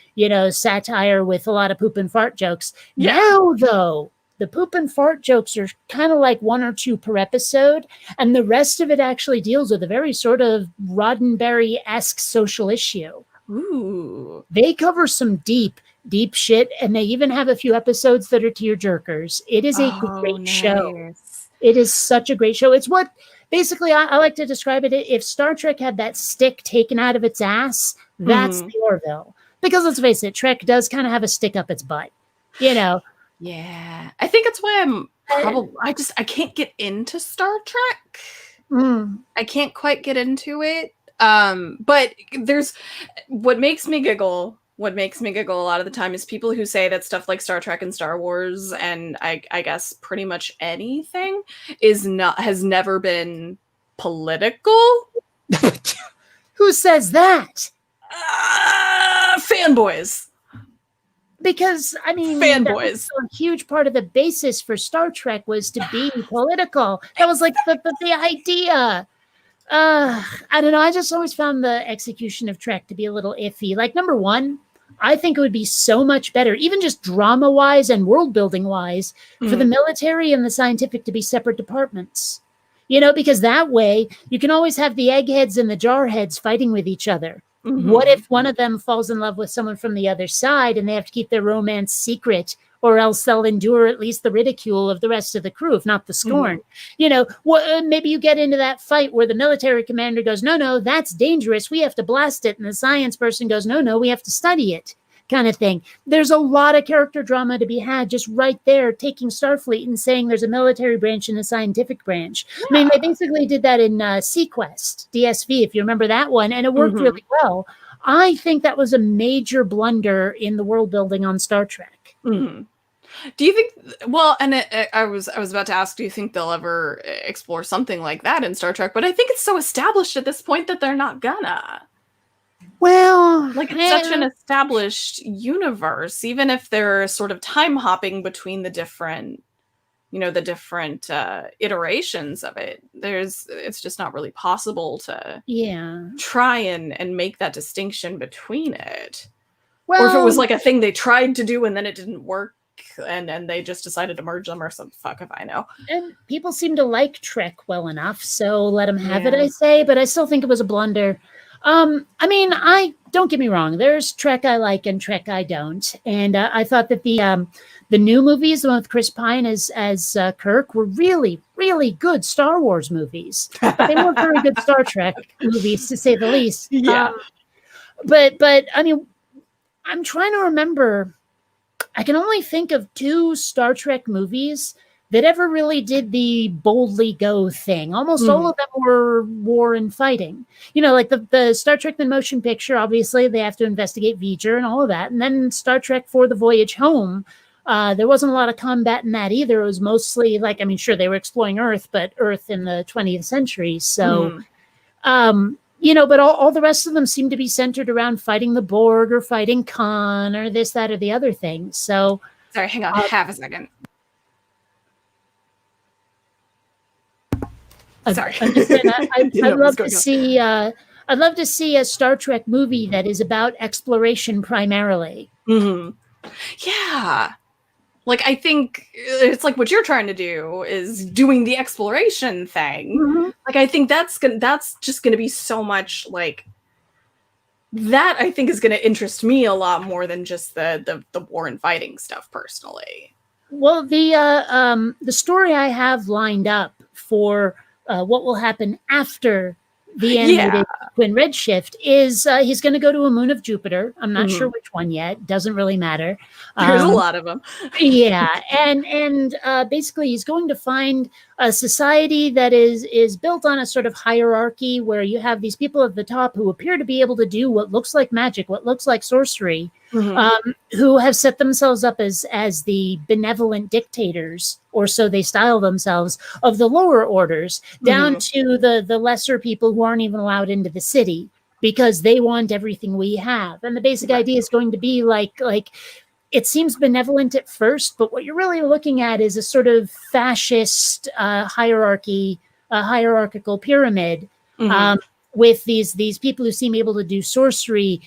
satire with a lot of poop and fart jokes. Yeah. Now, though, the poop and fart jokes are kind of like 1 or 2 per episode, and the rest of it actually deals with a very sort of Roddenberry-esque social issue. Ooh. They cover some deep shit, and they even have a few episodes that are tear-jerkers. It is a great show. It is such a great show. It's what, basically, I like to describe it, if Star Trek had that stick taken out of its ass, that's the Orville. Because let's face it, Trek does kind of have a stick up its butt, Yeah, I think that's why I'm probably I can't get into Star Trek. I can't quite get into it. But there's what makes me giggle a lot of the time is people who say that stuff like Star Trek and Star Wars and I guess pretty much anything has never been political. Who says that? Fanboys. Because, I mean, fanboys. A huge part of the basis for Star Trek was to be political. That was like the idea. I don't know. I just always found the execution of Trek to be a little iffy. Like, number one, I think it would be so much better, even just drama-wise and world-building-wise, for the military and the scientific to be separate departments. Because that way, you can always have the eggheads and the jarheads fighting with each other. What if one of them falls in love with someone from the other side and they have to keep their romance secret, or else they'll endure at least the ridicule of the rest of the crew, if not the scorn? Maybe you get into that fight where the military commander goes, no, that's dangerous. We have to blast it. And the science person goes, no, we have to study it, kind of thing. There's a lot of character drama to be had just right there, taking Starfleet and saying there's a military branch and a scientific branch. Yeah. I mean, they basically did that in Sequest, DSV, if you remember that one, and it worked really well. I think that was a major blunder in the world building on Star Trek. Do you think, well, and I was about to ask, do you think they'll ever explore something like that in Star Trek? But I think it's so established at this point that they're not gonna. Well, like it's such an established universe, even if they're sort of time hopping between the different, iterations of it. It's just not really possible to try and make that distinction between it. Well, or if it was like a thing they tried to do and then it didn't work and they just decided to merge them or something. Fuck if I know. And people seem to like Trek well enough, so let them have it, I say. But I still think it was a blunder. I mean, don't get me wrong. There's Trek I like and Trek I don't. And I thought that the new movies, the one with Chris Pine as Kirk, were really, really good Star Wars movies. They weren't very good Star Trek movies, to say the least. Yeah. But I mean, I'm trying to remember. I can only think of 2 Star Trek movies that ever really did the boldly go thing. Almost all of them were war and fighting. Like the Star Trek the motion picture, obviously they have to investigate V'ger and all of that. And then Star Trek for the Voyage Home, there wasn't a lot of combat in that either. It was mostly sure, they were exploring Earth, but Earth in the 20th century. So, but all the rest of them seem to be centered around fighting the Borg or fighting Khan or this, that, or the other thing. So, sorry, hang on half a second. Sorry. I'd love to see. I'd love to see a Star Trek movie that is about exploration primarily. Yeah, like I think it's like what you're trying to do is doing the exploration thing. Like I think that's just gonna be so much like that. I think is gonna interest me a lot more than just the war and fighting stuff personally. Well, the story I have lined up for what will happen after the Yeah. animated Quin Redshift is he's going to go to a moon of Jupiter. I'm not sure Mhm. which one yet. Doesn't really matter. There's a lot of them. Yeah, and basically he's going to find a society that is built on a sort of hierarchy where you have these people at the top who appear to be able to do what looks like magic, what looks like sorcery, who have set themselves up as the benevolent dictators, or so they style themselves, of the lower orders, down to the lesser people who aren't even allowed into the city because they want everything we have. And the basic idea is going to be like it seems benevolent at first, but what you're really looking at is a sort of fascist hierarchy, a hierarchical pyramid, with these people who seem able to do sorcery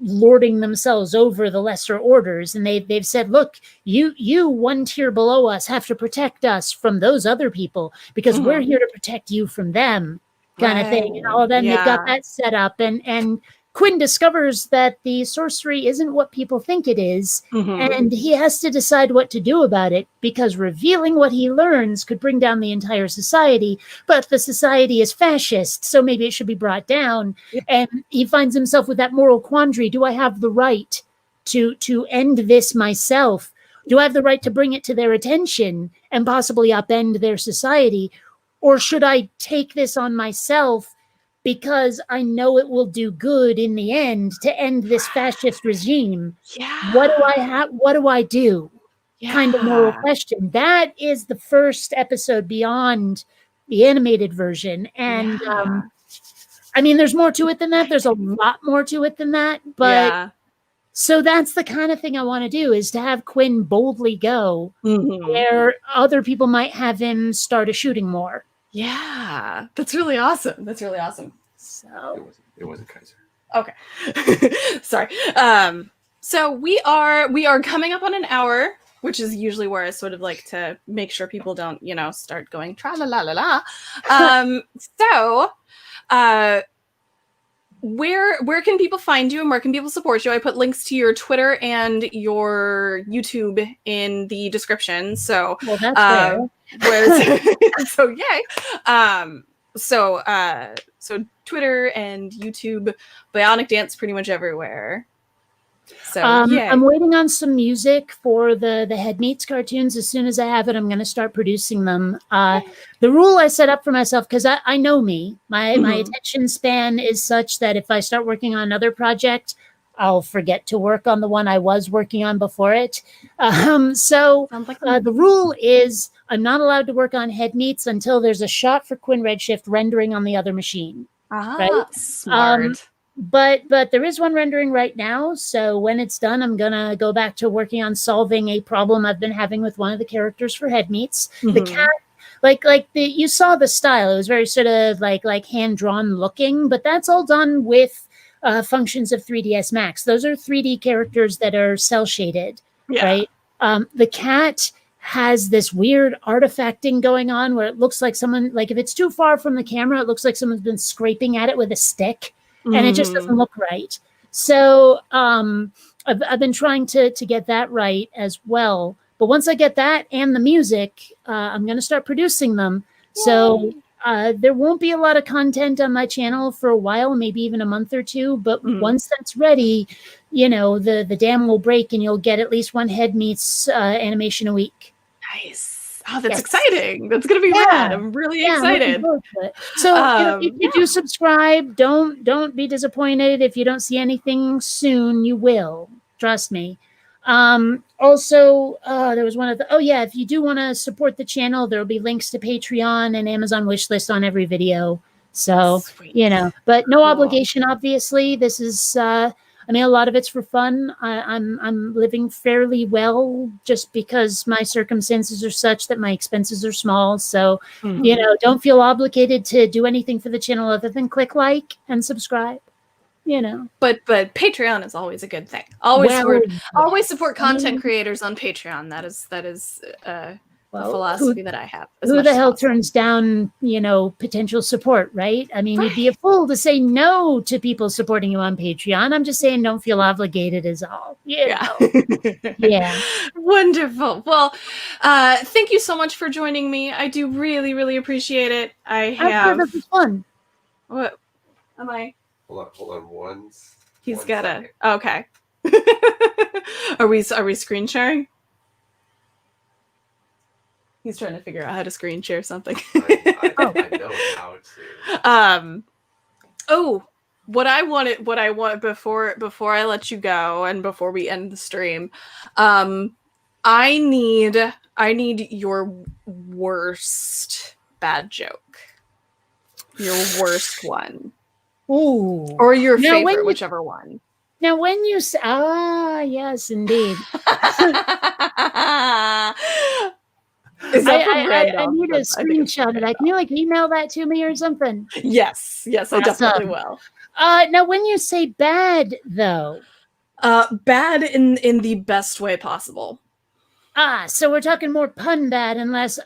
lording themselves over the lesser orders. And they've said, look, you one tier below us have to protect us from those other people because we're here to protect you from them, kind of thing. And all then they've got that set up, and Quin discovers that the sorcery isn't what people think it is, and he has to decide what to do about it because revealing what he learns could bring down the entire society, but the society is fascist, so maybe it should be brought down. And he finds himself with that moral quandary. Do I have the right to end this myself? Do I have the right to bring it to their attention and possibly upend their society? Or should I take this on myself because I know it will do good in the end to end this fascist regime? What do I have? What do I do? Kind of moral question. That is the first episode beyond the animated version. And I mean, there's more to it than that. There's a lot more to it than that. But so that's the kind of thing I want to do, is to have Quin boldly go where other people might have him start a shooting more. Yeah, that's really awesome. That's really awesome. So it wasn't Kaiser. Okay. Sorry. So we are coming up on an hour, which is usually where I sort of like to make sure people don't, start going tra la la la la. Where can people find you and where can people support you? I put links to your Twitter and your YouTube in the description. So well, that's fair. So yay. So Twitter and YouTube, BionicDance pretty much everywhere. So I'm waiting on some music for the Head Meats cartoons. As soon as I have it, I'm going to start producing them. The rule I set up for myself, because I know me, my attention span is such that if I start working on another project, I'll forget to work on the one I was working on before it. The rule is I'm not allowed to work on Head Meats until there's a shot for Quin Redshift rendering on the other machine. Right? Smart. But there is one rendering right now, so when it's done, I'm gonna go back to working on solving a problem I've been having with one of the characters for Head Meats. The cat, you saw the style; it was very sort of like hand drawn looking, but that's all done with functions of 3ds Max. Those are 3D characters that are cell shaded, right? The cat has this weird artifacting going on where it looks like someone, like if it's too far from the camera, it looks like someone's been scraping at it with a stick. And it just doesn't look right. So I've been trying to get that right as well. But once I get that and the music, I'm going to start producing them. Yay. So there won't be a lot of content on my channel for a while, maybe even a month or two. But once that's ready, the dam will break and you'll get at least one Head Meats animation a week. Nice. Oh, that's exciting. That's going to be rad. I'm really excited. So if you do subscribe, don't be disappointed. If you don't see anything soon, you will. Trust me. Also, there was one of the, if you do want to support the channel, there'll be links to Patreon and Amazon wishlist on every video. So, sweet. But no obligation, obviously. This is, a lot of it's for fun. I'm living fairly well just because my circumstances are such that my expenses are small. So, don't feel obligated to do anything for the channel other than click like and subscribe. But Patreon is always a good thing. Always support content creators on Patreon. That is the philosophy that I have. Who the hell turns down, potential support, right? I mean, you'd be a fool to say no to people supporting you on Patreon. I'm just saying don't feel obligated is all. Yeah. Wonderful. Well, thank you so much for joining me. I do really, really appreciate it. I thought this was fun. What am I? Hold on once. He's got a okay. Are we screen sharing? He's trying to figure out how to screen share something. I know how to. What I want before I let you go and before we end the stream, I need your worst bad joke. Your worst one. Ooh. Or your favorite, whichever one. Now, when you say, yes, indeed. Is that from Randolph? I need a screenshot of that. Can you email that to me or something? Yes, awesome. I definitely will. Now, when you say bad, though, bad in the best way possible. So we're talking more pun bad and less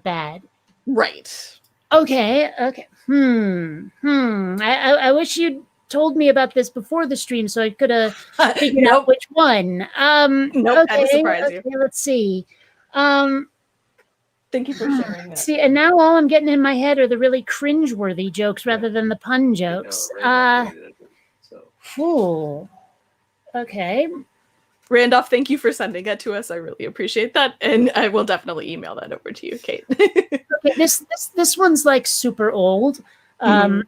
bad. Right. Okay. I wish you'd told me about this before the stream so I could have figured out which one. Nope, I had to surprise you. Let's see. Thank you for sharing that. See, and now all I'm getting in my head are the really cringeworthy jokes rather than the pun jokes. Okay. Randolph, thank you for sending that to us. I really appreciate that, and I will definitely email that over to you, Kate. Okay, this one's like super old, but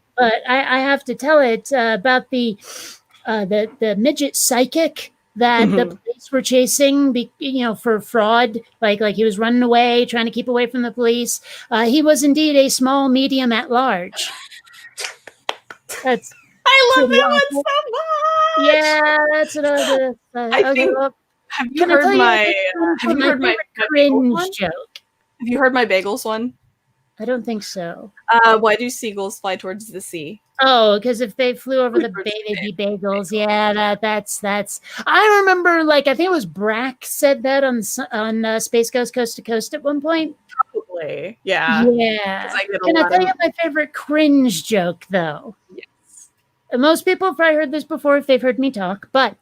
I have to tell it about the midget psychic that the police were chasing, for fraud. Like he was running away, trying to keep away from the police. He was indeed a small medium at large. I love that one so much. Yeah, that's what I think. Have you heard my cringe joke? Have you heard my bagels one? I don't think so. Why do seagulls fly towards the sea? Oh, because if they flew over the bay, they'd be bagels. Yeah, that's. I remember, I think it was Brack said that on Space Ghost Coast to Coast at one point. Probably, yeah. Yeah. Can I tell you my favorite cringe joke, though? Yes. Most people have probably heard this before if they've heard me talk, but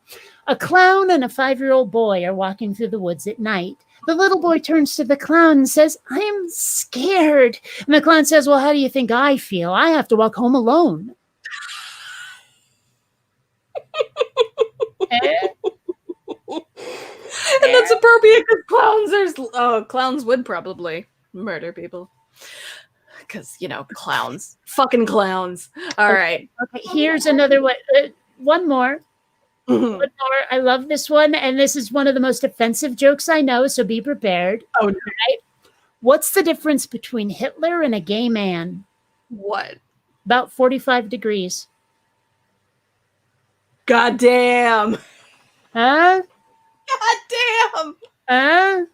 a clown and a 5-year-old boy are walking through the woods at night. The little boy turns to the clown and says, "I'm scared." And the clown says, "Well, how do you think I feel? I have to walk home alone." And that's appropriate because clowns would probably murder people. Because, clowns. Fucking clowns. All right. Okay, here's another one. One more. One more. I love this one, and this is one of the most offensive jokes I know, so be prepared. Oh, no. Right? What's the difference between Hitler and a gay man? What? About 45 degrees. God damn. Huh? God damn. Huh?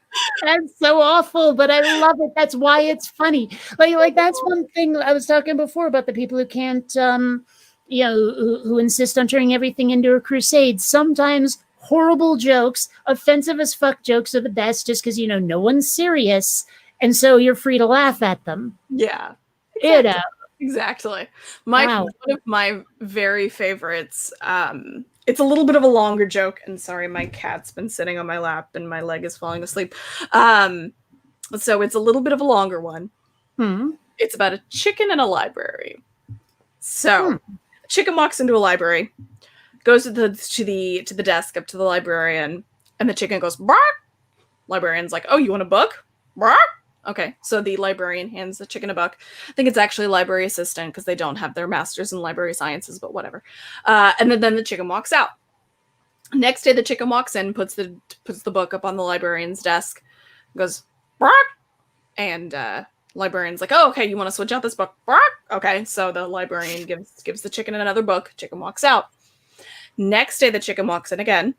That's so awful, but I love it. That's why it's funny. Like that's one thing I was talking before about the people who can't, who insist on turning everything into a crusade. Sometimes horrible jokes, offensive as fuck jokes are the best just because, no one's serious. And so you're free to laugh at them. Yeah. Exactly. Exactly. One of my very favorites, it's a little bit of a longer joke, and sorry, my cat's been sitting on my lap and my leg is falling asleep. So it's a little bit of a longer one. It's about a chicken in a library. So a chicken walks into a library, goes to the desk up to the librarian, and the chicken goes, "Bark!" Librarian's like, "Oh, you want a book?" "Bark!" Okay, so the librarian hands the chicken a book. I think it's actually a library assistant because they don't have their master's in library sciences, but whatever. And then the chicken walks out. Next day, the chicken walks in, puts the book up on the librarian's desk, goes, "Bark!" And librarian's like, "Oh, okay, you want to switch out this book?" "Bark!" Okay, so the librarian gives the chicken another book. Chicken walks out. Next day, the chicken walks in again,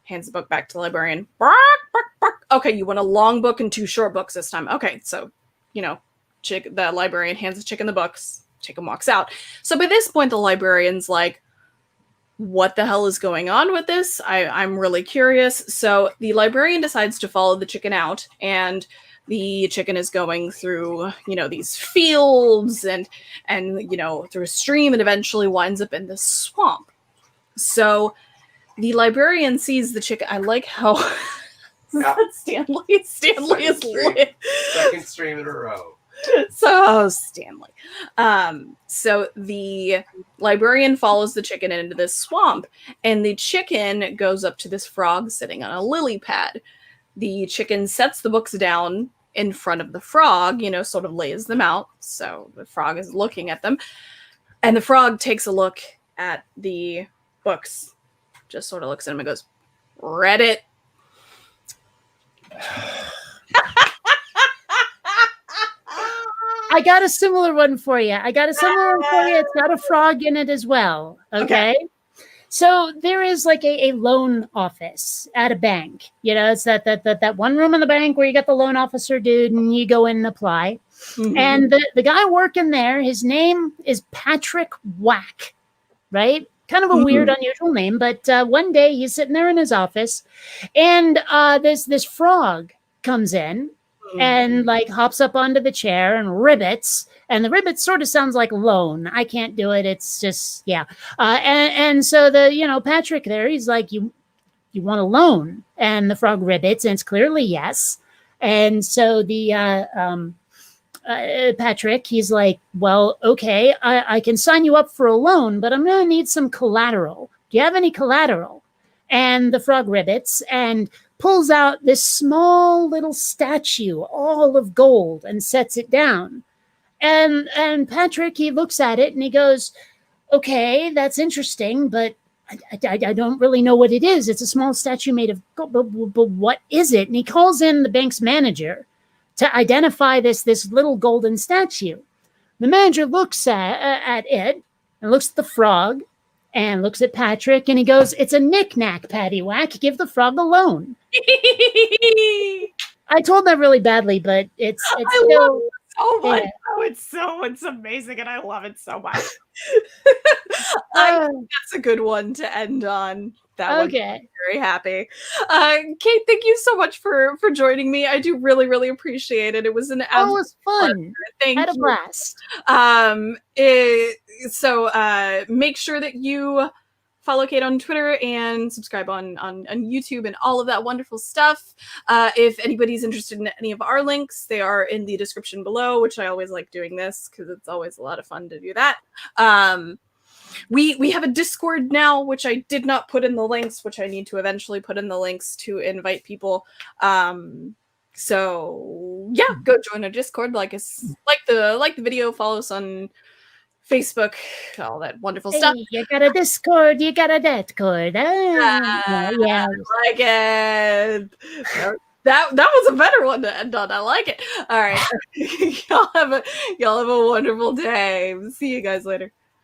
hands the book back to the librarian. "Bark, bark, bark." "Okay, you want a long book and 2 short books this time." Okay, so, the librarian hands the chicken the books. Chicken walks out. So by this point, the librarian's like, what the hell is going on with this? I'm really curious. So the librarian decides to follow the chicken out, and the chicken is going through, these fields and through a stream, and eventually winds up in this swamp. So the librarian sees the chicken. I like how Stanley is lit. Second stream in a row. So Stanley. So the librarian follows the chicken into this swamp, and the chicken goes up to this frog sitting on a lily pad. The chicken sets the books down in front of the frog, sort of lays them out. So the frog is looking at them, and the frog takes a look at the books, just sort of looks at them and goes, "Read it." I got a similar one for you. It's got a frog in it as well. Okay. So there is like a loan office at a bank. It's that one room in the bank where you got the loan officer dude and you go in and apply. Mm-hmm. And the guy working there, his name is Patrick Whack, right? Kind of a weird, unusual name. But one day he's sitting there in his office, and this frog comes in and like hops up onto the chair and ribbits, and the ribbit sort of sounds like loan. I can't do it. It's just, yeah. And so Patrick there, he's like, you want a loan? And the frog ribbits, and it's clearly yes. And so the Patrick, he's like, well, okay, I can sign you up for a loan, but I'm going to need some collateral. Do you have any collateral? And the frog ribbits and pulls out this small little statue, all of gold, and sets it down. And Patrick, he looks at it and he goes, okay, that's interesting, but I don't really know what it is. It's a small statue made of gold, but what is it? And he calls in the bank's manager to identify this little golden statue. The manager looks at it and looks at the frog and looks at Patrick, and he goes, "It's a knick-knack, paddywhack. Give the frog a loan." I told that really badly, but it's still... Oh my God, it's amazing, and I love it so much. That's a good one to end on. That one made me very happy. Kate, thank you so much for joining me. I do really, really appreciate it. It was an absolute it was fun. Thank Had you. A blast. So make sure that you follow Kate on Twitter and subscribe on YouTube and all of that wonderful stuff. If anybody's interested in any of our links, they are in the description below, which I always like doing this because it's always a lot of fun to do that. We have a Discord now, which I did not put in the links, which I need to eventually put in the links to invite people. So yeah, go join our Discord, like the video, follow us on Facebook, all that wonderful stuff. You got a Discord, you got a Discord. Yeah. I like it. That was a better one to end on. I like it. All right. Y'all have a wonderful day. See you guys later.